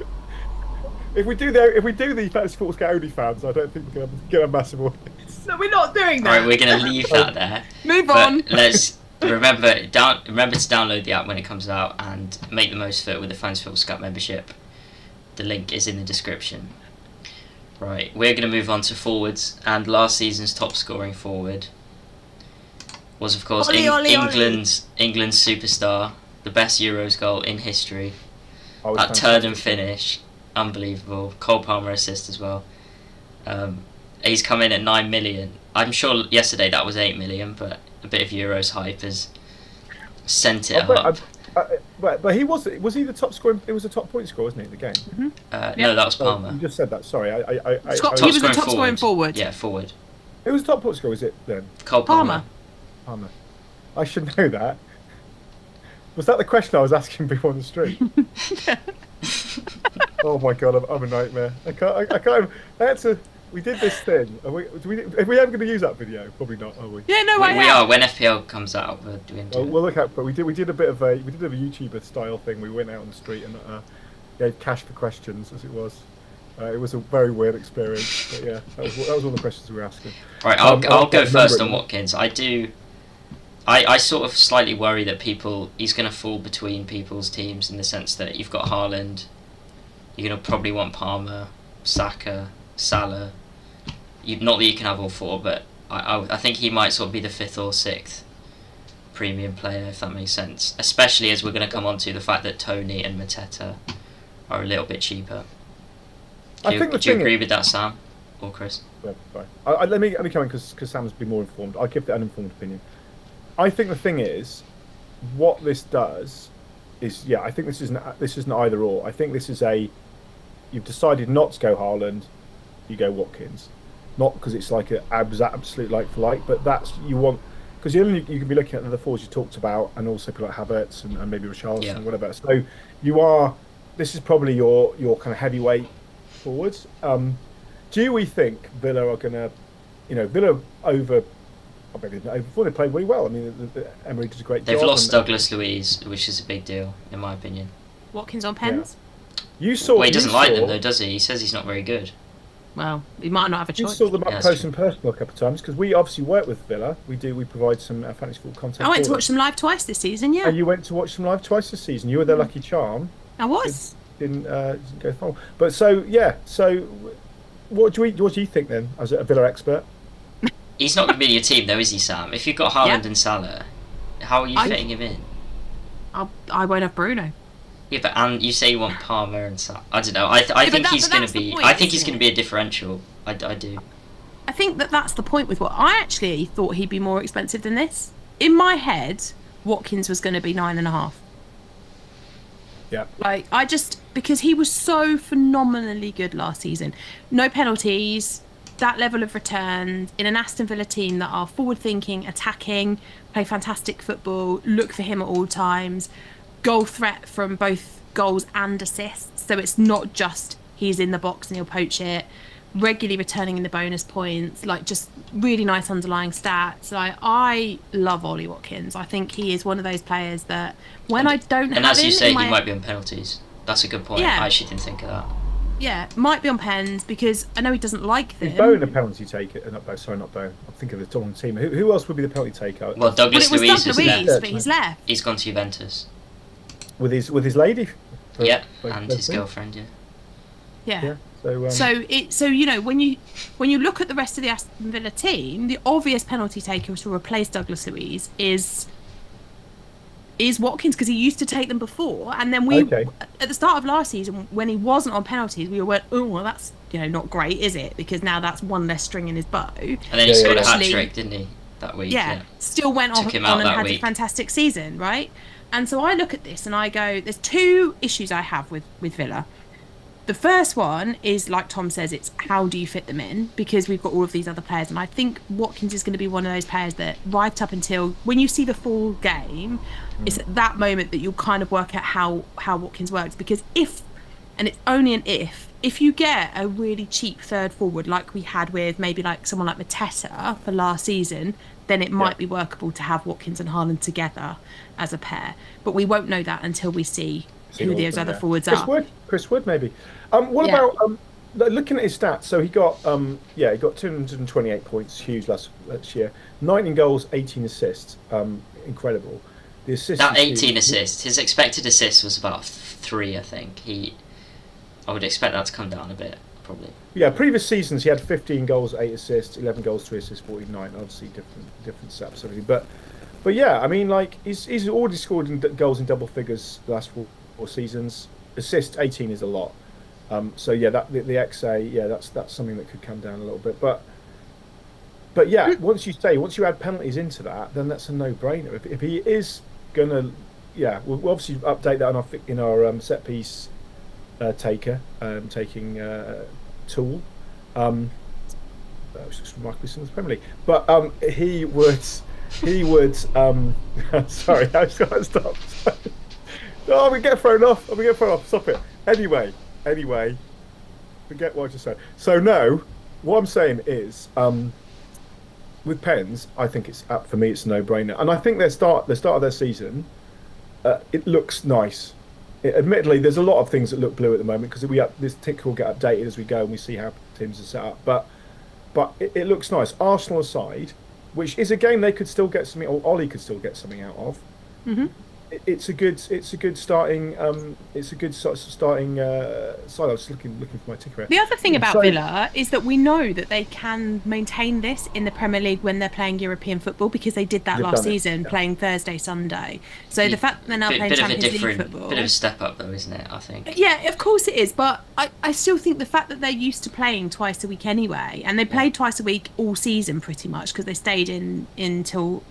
If we do the Fantasy Football Scout only fans, I don't think we're going to get a massive audience. No, we're not doing that. All right, we're going to leave that there. Move on. Let's remember to download the app when it comes out and make the most of it with the Fantasy Football Scout membership. The link is in the description. Right, we're going to move on to forwards, and last season's top scoring forward was, of course, England's superstar, the best Euros goal in history, That turn and finish, unbelievable. Cole Palmer assist as well. He's come in at 9 million. I'm sure yesterday that was 8 million, but a bit of Euros hype has sent it up. But he was he the top scorer? It was the top point scorer, wasn't he, in the game? Mm-hmm. No, that was Palmer. You just said that. Sorry, He was the top scoring forward. Yeah, forward. It was the top point scorer, was it then? Cole Palmer. Palmer. I should know that. Was that the question I was asking people on the street? Oh my god, I'm a nightmare. I can't. I had to. We did this thing. Are we ever going to use that video? Probably not, are we? Yeah, no, we are. When FPL comes out, we're doing. We'll look out. But we did a bit of a YouTuber style thing. We went out on the street and gave cash for questions, as it was. It was a very weird experience. But yeah, that was all the questions we were asking. Right, I'll go first on Watkins. I sort of slightly worry that he's going to fall between people's teams in the sense that you've got Harland, you're going to probably want Palmer, Saka, Salah. Not that you can have all four, but I think he might sort of be the 5th or 6th premium player, if that makes sense. Especially as we're going to come on to the fact that Tony and Mateta are a little bit cheaper. Do you agree with that, Sam or Chris? Yeah, right. Let me come in because Sam's been more informed. I'll give the uninformed opinion. I think the thing is, what this does is, I think this isn't either or. I think this is you've decided not to go Harland, you go Watkins, not because it's like an absolute like for like, but that's you want because you can be looking at the forwards you talked about, and also people like Havertz and maybe Richarlison and whatever. So this is probably your kind of heavyweight forwards. Do we think Villa are going to, Villa over? I thought they played really well. I mean, Emery did a great job. They've lost Douglas Luiz, which is a big deal, in my opinion. Watkins on pens? Yeah. He doesn't like them, though, does he? He says he's not very good. Well, he might not have a choice. You saw them up close and personal a couple of times, because we obviously work with Villa. We provide some fantasy football content. I went to watch them live twice this season, yeah. And you went to watch them live twice this season. You were their lucky charm. I was. Didn't go far. But so what do you think then, as a Villa expert? He's not going to be in your team, though, is he, Sam? If you've got Harland and Salah, how are you fitting him in? I won't have Bruno. Yeah, and you say you want Palmer and Salah. I don't know. I think he's going to be. Point, I think he's going to be a differential. I do. I think that's the point with what I actually thought he'd be more expensive than this. In my head, Watkins was going to be 9.5. Yeah. Because he was so phenomenally good last season. No penalties. That level of returns in an Aston Villa team that are forward-thinking, attacking, play fantastic football, look for him at all times, goal threat from both goals and assists. So it's not just he's in the box and he'll poach it, regularly returning in the bonus points, just really nice underlying stats. I love Ollie Watkins. I think he is one of those players that I don't have him... And as you say, he might be on penalties. That's a good point. Yeah. I actually didn't think of that. Yeah, might be on pens because I know he doesn't like them. Is Bowen a penalty taker? Not Bowen. I'm thinking of the Tottenham team. Who else would be the penalty taker? Well, Douglas Luiz is left. But he's left. He's gone to Juventus. With his lady. And his girlfriend. Yeah. So when you look at the rest of the Aston Villa team, the obvious penalty taker to replace Douglas Luiz is Watkins, because he used to take them before, and then at the start of last season when he wasn't on penalties, we went, oh well, that's not great, is it? Because now that's one less string in his bow. And then he scored a hat-trick, didn't he, that week? Yeah. Still went on and had a fantastic season, right? And so I look at this and I go, there's two issues I have with Villa. The first one is, like Tom says, it's how do you fit them in? Because we've got all of these other players. And I think Watkins is going to be one of those players that right up until when you see the full game, it's at that moment that you'll kind of work out how Watkins works. Because and it's only an if you get a really cheap third forward like we had with maybe like someone like Mateta for last season, then it might be workable to have Watkins and Haaland together as a pair. But we won't know that until we see who those other forwards are. Chris Wood, maybe. What about looking at his stats? So he got 228 points, huge last year. 19 goals, 18 assists. Incredible. The assists. That 18 assists. His expected assists was about 3, I think. I would expect that to come down a bit, probably. Yeah, previous seasons he had 15 goals, 8 assists, 11 goals, 3 assists, 49. Obviously different stats, everything. But yeah, I mean, he's already scored goals in double figures the last 4 seasons. assists 18 is a lot. So yeah, that the XA, yeah, that's something that could come down a little bit. But yeah, once you add penalties into that, then that's a no-brainer. If he is gonna, yeah, we'll obviously update that in our set piece taking tool. That was just remarkably similar to Premier League. But he would sorry, I just gotta stop. Oh, we get thrown off. We get thrown off. Stop it. Anyway, forget what I just said. So no, what I'm saying is, with pens, I think for me it's a no-brainer, and I think the start of their season, it looks nice. Admittedly, there's a lot of things that look blue at the moment because this tick will get updated as we go and we see how teams are set up. But it looks nice. Arsenal aside, which is a game they could still get something, or Ollie could still get something out of. Mm-hmm. It's a good starting side. I was looking for my ticker. The other thing about Villa is that we know that they can maintain this in the Premier League when they're playing European football, because they did that last season, playing Thursday, Sunday. So the fact that they're now playing Champions League football, bit of a step up though, isn't it? I think. Yeah, of course it is, but I still think the fact that they're used to playing twice a week anyway, and they played twice a week all season pretty much because they stayed in until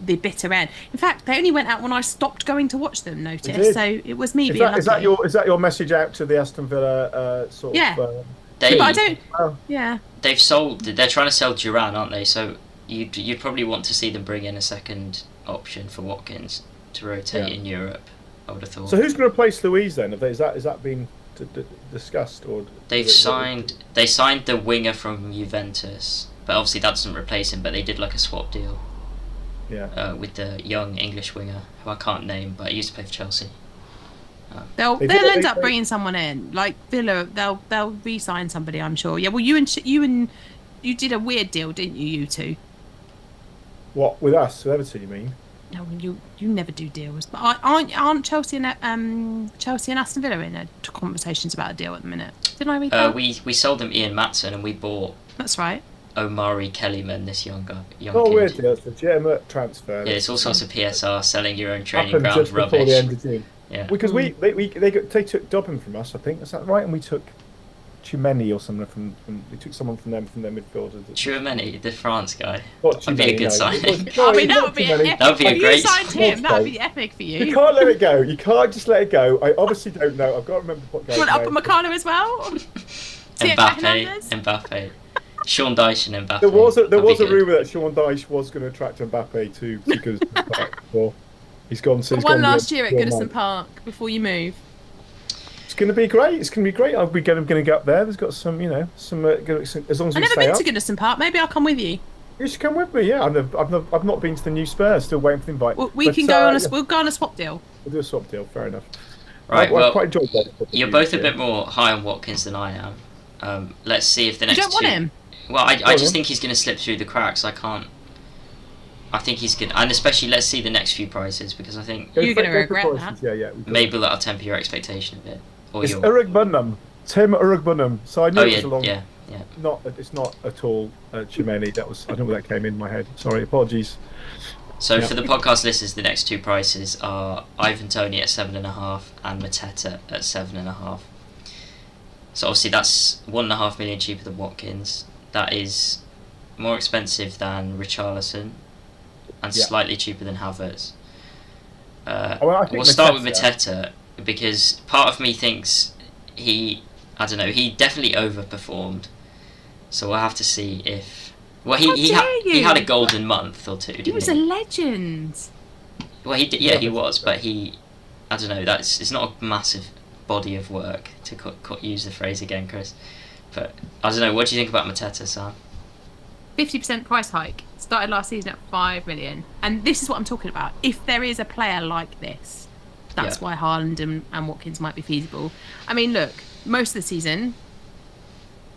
the bitter end. In fact, they only went out when I stopped going to watch them. Notice, so it was me being lucky. Is that your message out to the Aston Villa sort of? But I don't. Yeah. They're trying to sell Duran, aren't they? So you'd probably want to see them bring in a second option for Watkins to rotate in Europe. I would have thought. So who's going to replace Louise then? Is that been discussed, or they signed the winger from Juventus, but obviously that doesn't replace him. But they did like a swap deal. Yeah. With the young English winger who I can't name, but he used to play for Chelsea. They'll end up bringing someone in, like Villa. They'll re-sign somebody, I'm sure. Yeah. Well, you did a weird deal, didn't you? You two. What, with us, with Everton? You mean? No, you never do deals. But aren't Chelsea and Aston Villa in conversations about a deal at the minute? Didn't I read that? We sold them Ian Matson and we bought. That's right. Omari Kellyman, this young kid. Weird deal. It's a legitimate transfer. Yeah, it's all sorts of PSR, selling your own training ground just rubbish. Before the end of June. Yeah. Because they took Dobbin from us, I think. Is that right? And we took Chumeni or someone from they took someone from their midfielders. Chumeni, the France guy. That'd be a good sign. I mean, that would be epic. That would be a great. If you signed him, that would be epic for you. You can't let it go. You can't just let it go. I obviously don't know. I've got to remember what goes. You want Upamecano as well? Mbappe. Sean Dyche and Mbappe. There was a rumour that Sean Dyche was going to attract Mbappe to Goodison Park. Well, he's gone. So he's one gone last year at Goodison Park before you move. It's going to be great. It's going to be great. I'm going to go up there. There's got some, as long as I've we never stay been up. to Goodison Park. Maybe I'll come with you. You should come with me. Yeah, I've not been to the new Spurs. Still waiting for the invite. Well, we'll go on a swap deal. We'll do a swap deal. Fair enough. Right. I quite enjoyed that. You're both a bit more high on Watkins than I am. Let's see if the next. You don't want him. Well, I just think he's going to slip through the cracks. I think he's going to... And especially, let's see the next few prices, because I think... You're going to regret that. Yeah. Maybe that'll temper your expectation a bit. Or it's Urugbunham. Tim Urugbunham. So I knew it was a long... Yeah. It's not at all Chimeni. I don't know where that came in my head. Sorry, apologies. So for the podcast listeners, the next two prices are Ivan Toney at 7.5 and Mateta at 7.5. So obviously that's 1.5 million cheaper than Watkins. That is more expensive than Richarlison and slightly cheaper than Havertz. We'll start with Mateta because part of me thinks he definitely overperformed. So we'll have to see if... Well, he had a golden month or two, didn't he? He was a legend. Well, he did, yeah, he was, but I don't know, it's not a massive body of work, to use the phrase again, Chris. But I don't know. What do you think about Mateta, Sam? 50% price hike. Started last season at 5 million, and this is what I'm talking about. If there is a player like this, that's why Harland and Watkins might be feasible. I mean, look, most of the season,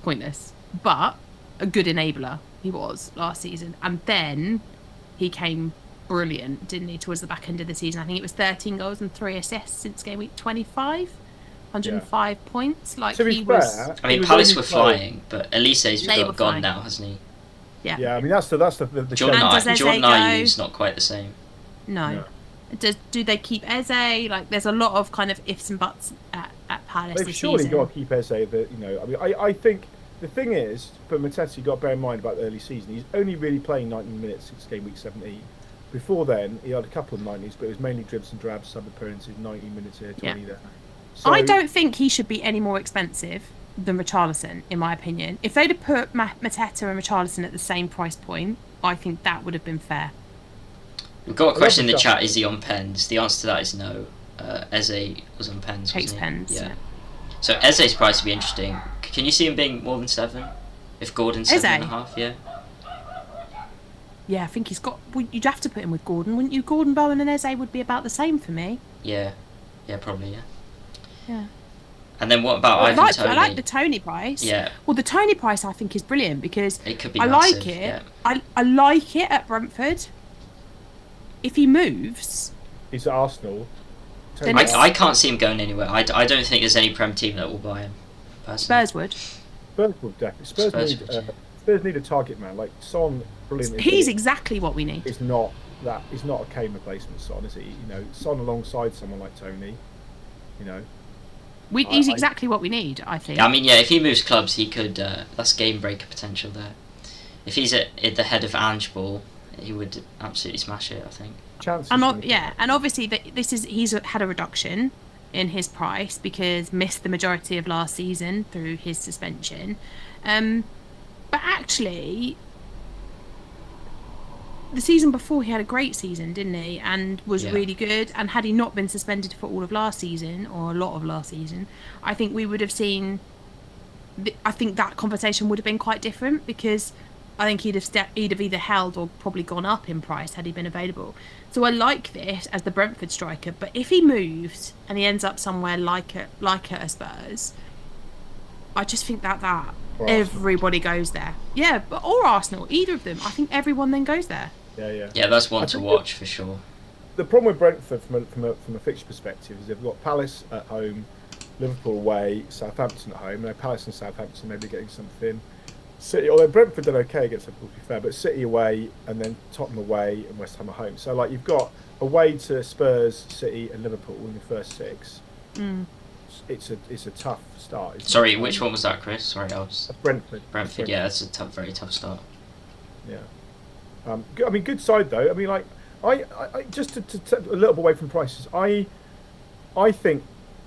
pointless, but a good enabler he was last season, and then he came brilliant, didn't he? Towards the back end of the season, I think it was 13 goals and 3 assists since game week 25. 105 points. Like he was. I mean, Palace were flying, but Elise's gone now, hasn't he? Yeah. Yeah. I mean, that's the Jordan Ayew's not quite the same. No. Do they keep Eze? Like, there's a lot of kind of ifs and buts at at Palace They've this surely season. got to keep Eze. I think the thing is, for Mateta, you've got to bear in mind about the early season. He's only really playing 90 minutes since game week 17. Before then, he had a couple of 90s, but it was mainly dribs and drabs, sub appearances, 90 minutes here, 20 there. So, I don't think he should be any more expensive than Richarlison, in my opinion. If they'd have put Mateta and Richarlison at the same price point, I think that would have been fair. We've got a question in the chat, is he on pens? The answer to that is no. Eze was on pens, Takes wasn't he? pens. Yeah. So Eze's price would be interesting. Can you see him being more than 7? If Gordon's 7.5, yeah? Yeah, I think he's got... Well, you'd have to put him with Gordon, wouldn't you? Gordon, Bowen and Eze would be about the same for me. Yeah. Yeah, probably, yeah. Yeah. And then what about Ivan Toney? I like the Toney price. Yeah. Well, the Toney price I think is brilliant because it could be I massive, like it. Yeah. I like it at Brentford. If he moves... He's at Arsenal. I can't see him going anywhere. I don't think there's any Prem team that will buy him. Personally. Spurs would. Spurs would definitely. Spurs need a target man. Like Son, brilliant. He's exactly what we need. He's not a Kane replacement, Son, is he? You know, Son alongside someone like Toney. You know. He's exactly what we need, I think. I mean, yeah, if he moves clubs, he could. That's game breaker potential there. If he's at the head of Ange Ball, he would absolutely smash it, I think. Chances. And obviously he's had a reduction in his price because missed the majority of last season through his suspension. But actually, the season before he had a great season, didn't he? And was really good. And had he not been suspended for all of last season or a lot of last season, I think we would have seen. I think that conversation would have been quite different because I think he'd have either held or probably gone up in price had he been available. So I like this as the Brentford striker, but if he moves and he ends up somewhere like at Spurs, I just think that everybody goes there. Yeah, or Arsenal, either of them. I think everyone then goes there. Yeah. Yeah, that's one to watch for sure. The problem with Brentford from a fixture perspective is they've got Palace at home, Liverpool away, Southampton at home. Now Palace and Southampton maybe getting something. City, although Brentford done okay against Liverpool, to be fair, but City away and then Tottenham away and West Ham at home. So like you've got away to Spurs, City, and Liverpool in the first 6. It's a tough start. Sorry, which one was that, Chris? Sorry, I was. Brentford. Brentford, yeah, that's a very tough start. Yeah. I mean, good side though. I mean, like I just to a little bit away from prices. I think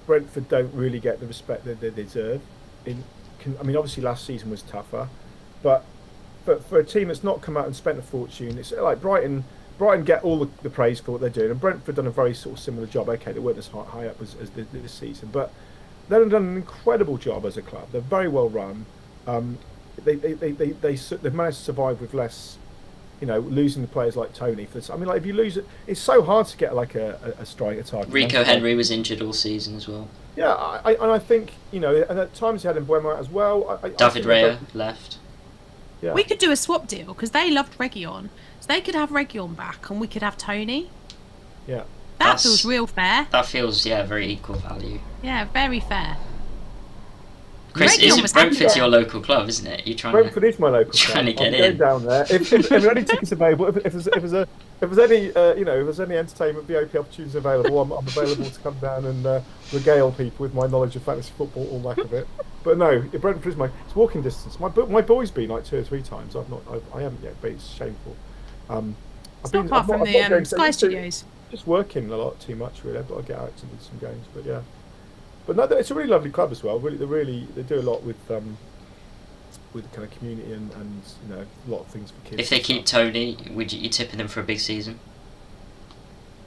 Brentford don't really get the respect that they deserve. I mean, obviously last season was tougher, but for a team that's not come out and spent a fortune, it's like Brighton get all the praise for what they're doing, and Brentford done a very sort of similar job. Okay, they weren't as high up as this season, but they've done an incredible job as a club. They're very well run. They've managed to survive with less, losing the players like Toney. I mean, like if you lose it, it's so hard to get like a striker target. Rico Henry was injured all season as well. Yeah, I think and at times he had Mbeumo out as well. David Raya left. Yeah. We could do a swap deal because they loved Reguilon, so they could have Reguilon back and we could have Toney. Yeah, that feels real fair. That feels very equal value. Yeah, very fair. Chris, Brentford's your local club, isn't it? Brentford is my local club. Trying to get in. Going down there. If any tickets available, if there's any entertainment VIP opportunities available, I'm available to come down and regale people with my knowledge of fantasy football or lack of it. But no, Brentford is it's walking distance. My boy's been like 2 or 3 times. I haven't yet, but it's shameful. It's not far from the Sky Studios. Just working a lot too much, really. I've got to get out to do some games, but yeah. But no, it's a really lovely club as well. They do a lot with kind of community and a lot of things for kids. If they keep Toney, would you tipping them for a big season?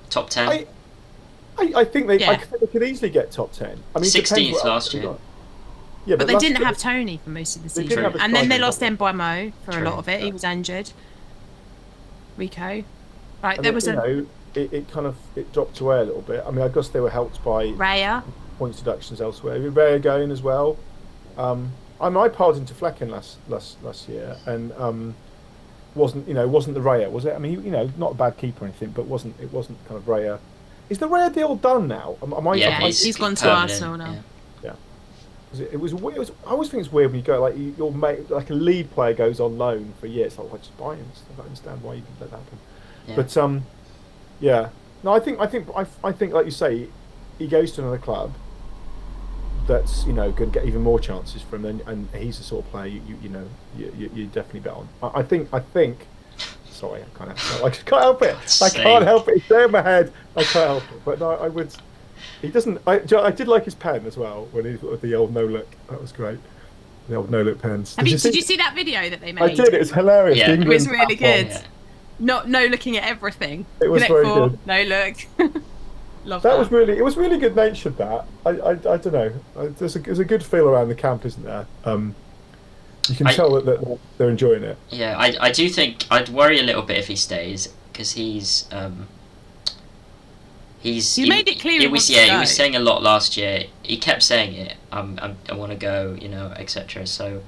Top 10? I think they could easily get top 10. I mean, 16th last year. Yeah, but they didn't have Toney for most of the season, and then they lost Mbeumo for a lot of it. He was injured. Rico, right? There was it dropped away a little bit. I mean, I guess they were helped by Raya. Points deductions elsewhere. Raya going as well. I piled into Flecken last year and wasn't the Raya, was it? I mean, not a bad keeper or anything, but it wasn't kind of Raya. Is the Raya deal done now? He's gone to Arsenal now. Yeah. It was weird. I always think it's weird when you go your mate, like a lead player goes on loan for a year. It's like, just buy him. I don't understand why you can let that happen. Yeah. But yeah. No, I think like you say, he goes to another club. that's going to get even more chances from him, and he's the sort of player you definitely bet on. I think. Sorry, I can't help it. I just can't help it. I can't help it. It's there in my head. I can't help it. But no, I would. He doesn't. I did like his pen as well when he with the old no look. That was great. The old no look pens. Did you see that video that they made? I did. It was hilarious. Yeah. It was really good. Yeah. No looking at everything. It was very good. No look. Love that. It was really good natured. That I don't know. There's a good feel around the camp, isn't there? You can tell that they're enjoying it. Yeah, I do think I'd worry a little bit if he stays, because he's he made it clear. He was saying a lot last year. He kept saying it. I want to go, etc. So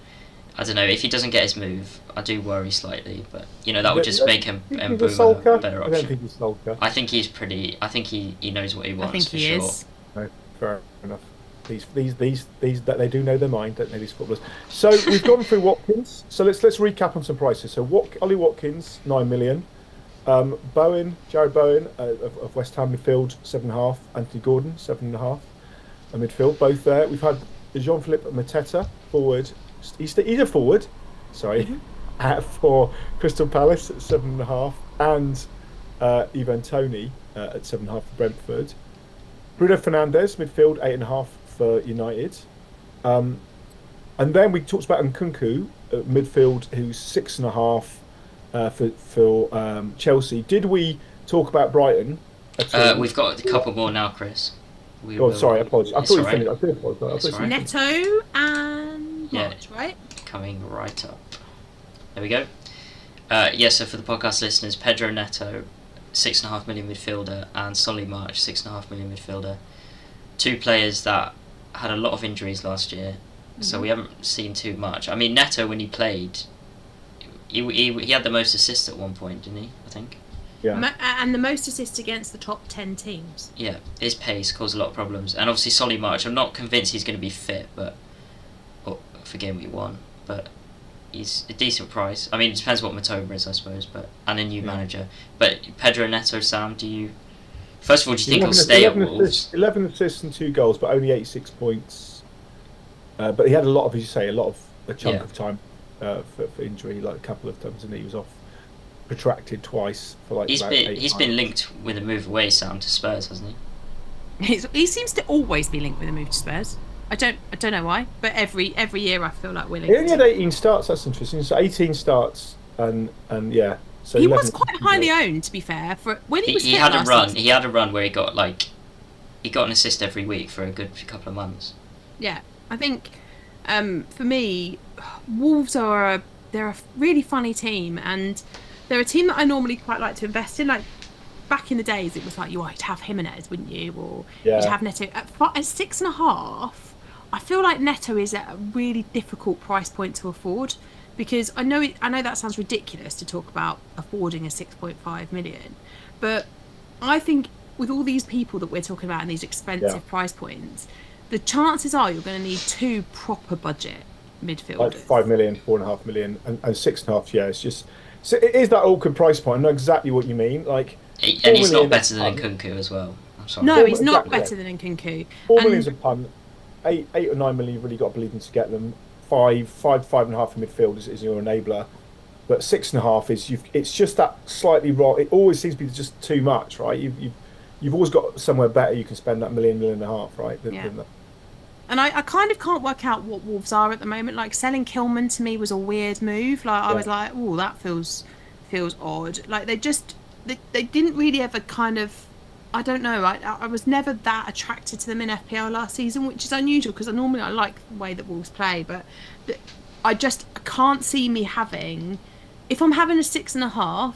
I don't know if he doesn't get his move. I do worry slightly, but that would just make him a better option. I don't think he's sulker. I think he's pretty. I think he knows what he wants. I think he is. No, fair enough. These that they do know their mind, don't they, these footballers? So we've gone through Watkins. So let's recap on some prices. So Ollie Watkins, 9 million. Jared Bowen of West Ham midfield, 7.5. Anthony Gordon, 7.5. A midfield, both there. We've had Jean-Philippe Mateta forward. He's a forward. Sorry, for Crystal Palace at 7.5, and Ivan Toney at 7.5 for Brentford. Bruno Fernandes midfield, 8.5 for United. And then we talked about Nkunku at midfield, who's 6.5 for Chelsea. Did we talk about Brighton? We've got a couple more now, Chris. Sorry, apologies. I thought you finished. I did apologise. Neto and March, right? Coming right up. There we go. So for the podcast listeners, Pedro Neto, 6.5 million midfielder, and Solly March, 6.5 million midfielder. Two players that had a lot of injuries last year, so we haven't seen too much. I mean, Neto, when he played, he had the most assists at one point, didn't he? I think. Yeah. And the most assists against the top 10 teams. Yeah, his pace caused a lot of problems, and obviously Solly March. I'm not convinced he's going to be fit, for game week 1, but he's a decent price. I mean, it depends what Matoma is, I suppose, and a new manager. But Pedro Neto, Sam, first of all, do you think he'll stay at Wolves? 11 assists and 2 goals, but only 86 points. But he had a chunk of time for injury, like a couple of times, and he was off protracted twice for like. He's been linked with a move away, Sam, to Spurs, hasn't he? He seems to always be linked with a move to Spurs. I don't know why, but every year I feel like we're linked. He only had 18 starts. That's interesting. So 18 starts, and yeah. So he was quite highly owned, to be fair. For when he was he had a run. He had a run where he got an assist every week for a good couple of months. Yeah, I think for me, Wolves are they're a really funny team, and they're a team that I normally quite like to invest in. Like back in the days, it was like you'd have Jimenez, wouldn't you, or you'd have Neto at 6.5. I feel like Neto is at a really difficult price point to afford, because I know that sounds ridiculous to talk about affording a 6.5 million, but I think with all these people that we're talking about and these expensive price points, the chances are you're going to need 2 proper budget midfielders. Like 5 million, 4.5 million, and 6.5. Yeah, it's just so it is that awkward price point. I know exactly what you mean. Like, and he's not better than Nkunku as well. I'm sorry. No, he's not better than Nkunku. 4 million's a punt. 8 or 9 million, you've really got to believe in to get them. 5.5 in midfield is your enabler, but 6.5 is it's just that slightly wrong. It always seems to be just too much, right? You've always got somewhere better you can spend that million and a half, right? Than that. And I kind of can't work out what Wolves are at the moment. Like selling Kilman to me was a weird move. Like I was like, oh, that feels odd. Like they didn't really ever kind of. I don't know. I was never that attracted to them in FPL last season, which is unusual because normally I like the way that Wolves play, but I can't see me having. If I'm having a 6.5,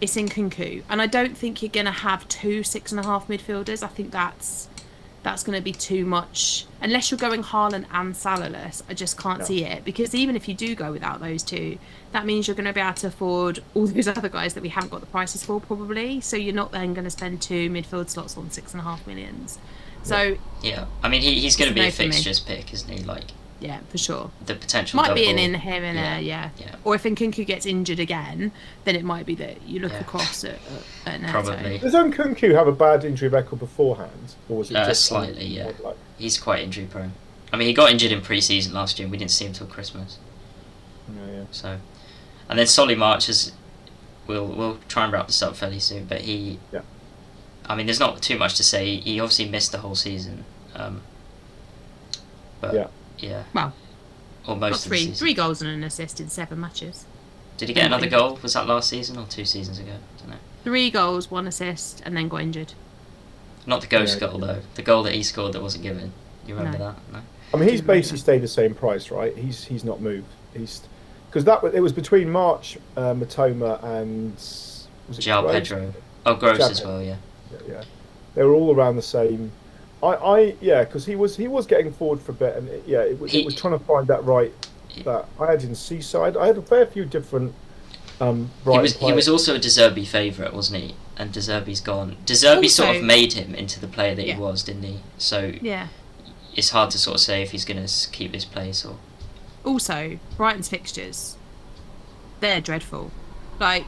it's in Nkunku, and I don't think you're going to have 2 6.5 midfielders. I think that's going to be too much unless you're going Harland and Salah-less. I just can't see it, because even if you do go without those 2, that means you're going to be able to afford all those other guys that we haven't got the prices for probably, so you're not then going to spend 2 midfield slots on 6.5 millions. So I mean he's going to be a fixtures pick, isn't he? Like Yeah, for sure. the potential Might double. be an in here and there, yeah. Yeah. Or if Nkunku gets injured again, then it might be that you look Yeah. across at Neto. Probably. Does Nkunku have a bad injury record beforehand, or was it just Slightly? Yeah, like... he's quite injury prone. I mean, he got injured in pre-season last year, and we didn't see him till Christmas. Yeah. So, and then Solly March is. We'll try and wrap this up fairly soon, but he. Yeah. I mean, there's not too much to say. He obviously missed the whole season. But yeah. Well, almost got three goals and an assist in 7 matches. Did he get another goal? Was that last season or 2 seasons ago? I don't know. 3 goals, 1 assist, and then got injured. Not the ghost goal though. The goal that he scored that wasn't given. You remember that? No. I mean, he's basically stayed the same price, right? He's not moved. Because it was between March, Matoma, and was it João Gross? Pedro. Oh, Gross João as well. Yeah. Yeah, they were all around the same. Because he was getting forward for a bit, and it was trying to find that right. That I had in Seaside. I had a fair few different. He was also a De Zerbi favourite, wasn't he? And De Zerbi's gone. De Zerbi sort of made him into the player that he was, didn't he? So it's hard to sort of say if he's going to keep his place or. Also, Brighton's fixtures, they're dreadful. Like,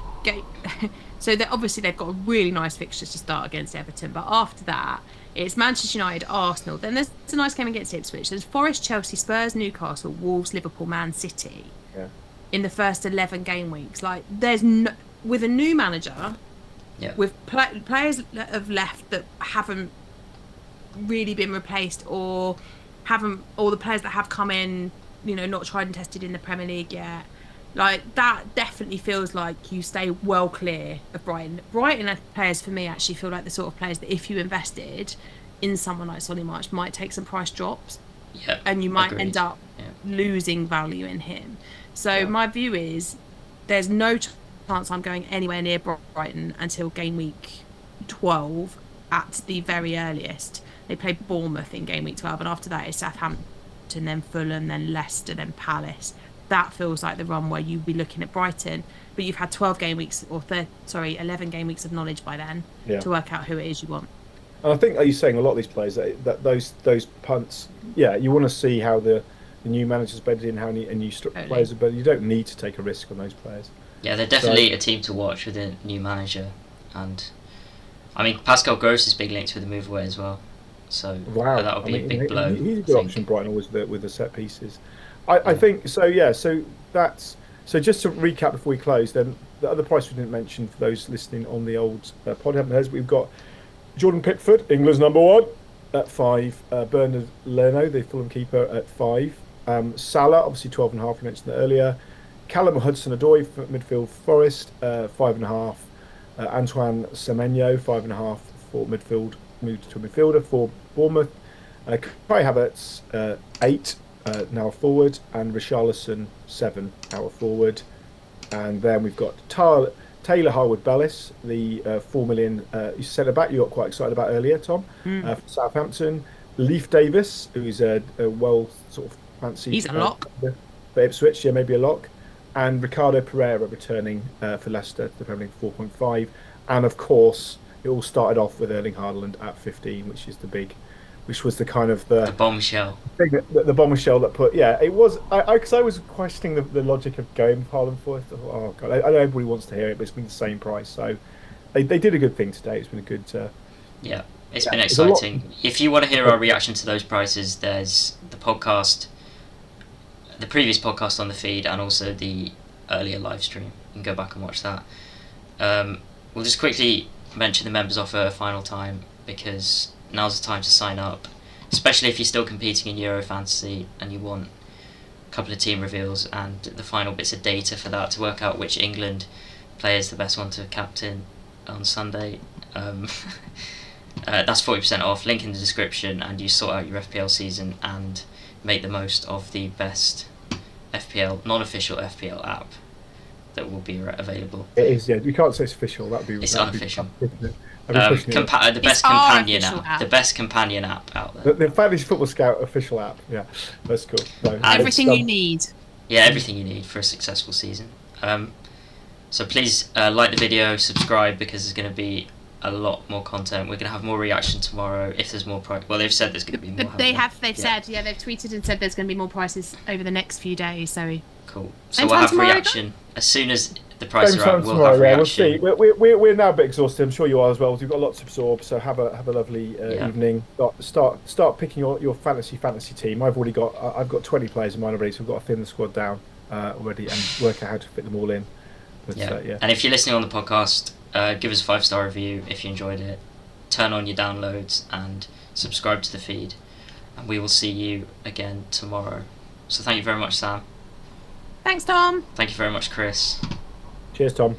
so obviously they've got really nice fixtures to start against Everton, but after that, it's Manchester United, Arsenal. Then there's a nice game against Ipswich. There's Forest, Chelsea, Spurs, Newcastle, Wolves, Liverpool, Man City. Yeah. In the first 11 game weeks, like with a new manager, with players that have left that haven't really been replaced, or the players that have come in, not tried and tested in the Premier League yet. Like, that definitely feels like you stay well clear of Brighton. Brighton players, for me, actually feel like the sort of players that if you invested in someone like Solly March, might take some price drops. Yeah, and you might end up losing value in him. So my view is there's no chance I'm going anywhere near Brighton until game week 12 at the very earliest. They play Bournemouth in game week 12, and after that it's Southampton, then Fulham, then Leicester, then Palace. That feels like the run where you'd be looking at Brighton, but you've had 11 game weeks of knowledge by then to work out who it is you want. And I think, are you saying a lot of these players that those punts? Yeah, you want to see how the new manager's bedded in, how new players are bedded. You don't need to take a risk on those players. Yeah, they're definitely a team to watch with a new manager, and I mean Pascal Gross is big linked with the move away as well. So that would be a big blow. He's a good option, Brighton, always with the set pieces. I think so. Yeah, so that's just to recap before we close. Then the other price we didn't mention for those listening on the old pod haven't heard. We've got Jordan Pickford, England's number 1, at 5. Bernard Leno, the Fulham keeper, at 5. Salah, obviously 12.5. We mentioned that earlier. Callum Hudson-Odoi for midfield Forest, 5.5. Antoine Semenyo, 5.5 for midfield, moved to a midfielder for Bournemouth. Kai Havertz, 8. Now a forward, and Richarlison 7 now a forward, and then we've got Taylor Harwood-Bellis, the 4 million centre back you got quite excited about earlier, Tom, for Southampton. Leif Davis, who's a well sort of fancy. He's a lock for Ipswich, maybe a lock, and Ricardo Pereira returning for Leicester, the Premier League 4.5, and of course it all started off with Erling Haaland at 15, which was the kind of the bombshell. The bombshell that put, it was. Because I was questioning the logic of going with Harland for it. Oh god, I know everybody wants to hear it, but it's been the same price. So they did a good thing today. It's been a good. It's been exciting. If you want to hear our reaction to those prices, there's the podcast, the previous podcast on the feed, and also the earlier live stream. You can go back and watch that. We'll just quickly mention the members offer a final time, because now's the time to sign up, especially if you're still competing in Euro Fantasy and you want a couple of team reveals and the final bits of data for that to work out which England player is the best one to captain on Sunday. That's 40% off, link in the description, and you sort out your FPL season and make the most of the best FPL, non-official FPL app that will be available. It is, we can't say it's official. It's unofficial. The best companion app. The best companion app out there. The Fantasy Football Scout official app. Yeah, that's cool. Everything you need. Yeah, everything you need for a successful season. So please like the video, subscribe, because there's going to be a lot more content. We're going to have more reaction tomorrow if there's more price. Well, they've said there's going to be more. They've said, yeah, they've tweeted and said there's going to be more prices over the next few days. So cool. So we'll have reaction as soon as the prices Same are time up. We'll tomorrow, have yeah, reaction. we'll see. We're now a bit exhausted. I'm sure you are as well. We've got a lot to absorb. So have a lovely evening. Start picking your fantasy team. I've got 20 players in mine already, so I've got to thin the squad down already and work out how to fit them all in. But, yeah. And if you're listening on the podcast, give us a 5-star review if you enjoyed it. Turn on your downloads and subscribe to the feed. And we will see you again tomorrow. So thank you very much, Sam. Thanks, Tom. Thank you very much, Chris. Cheers, Tom.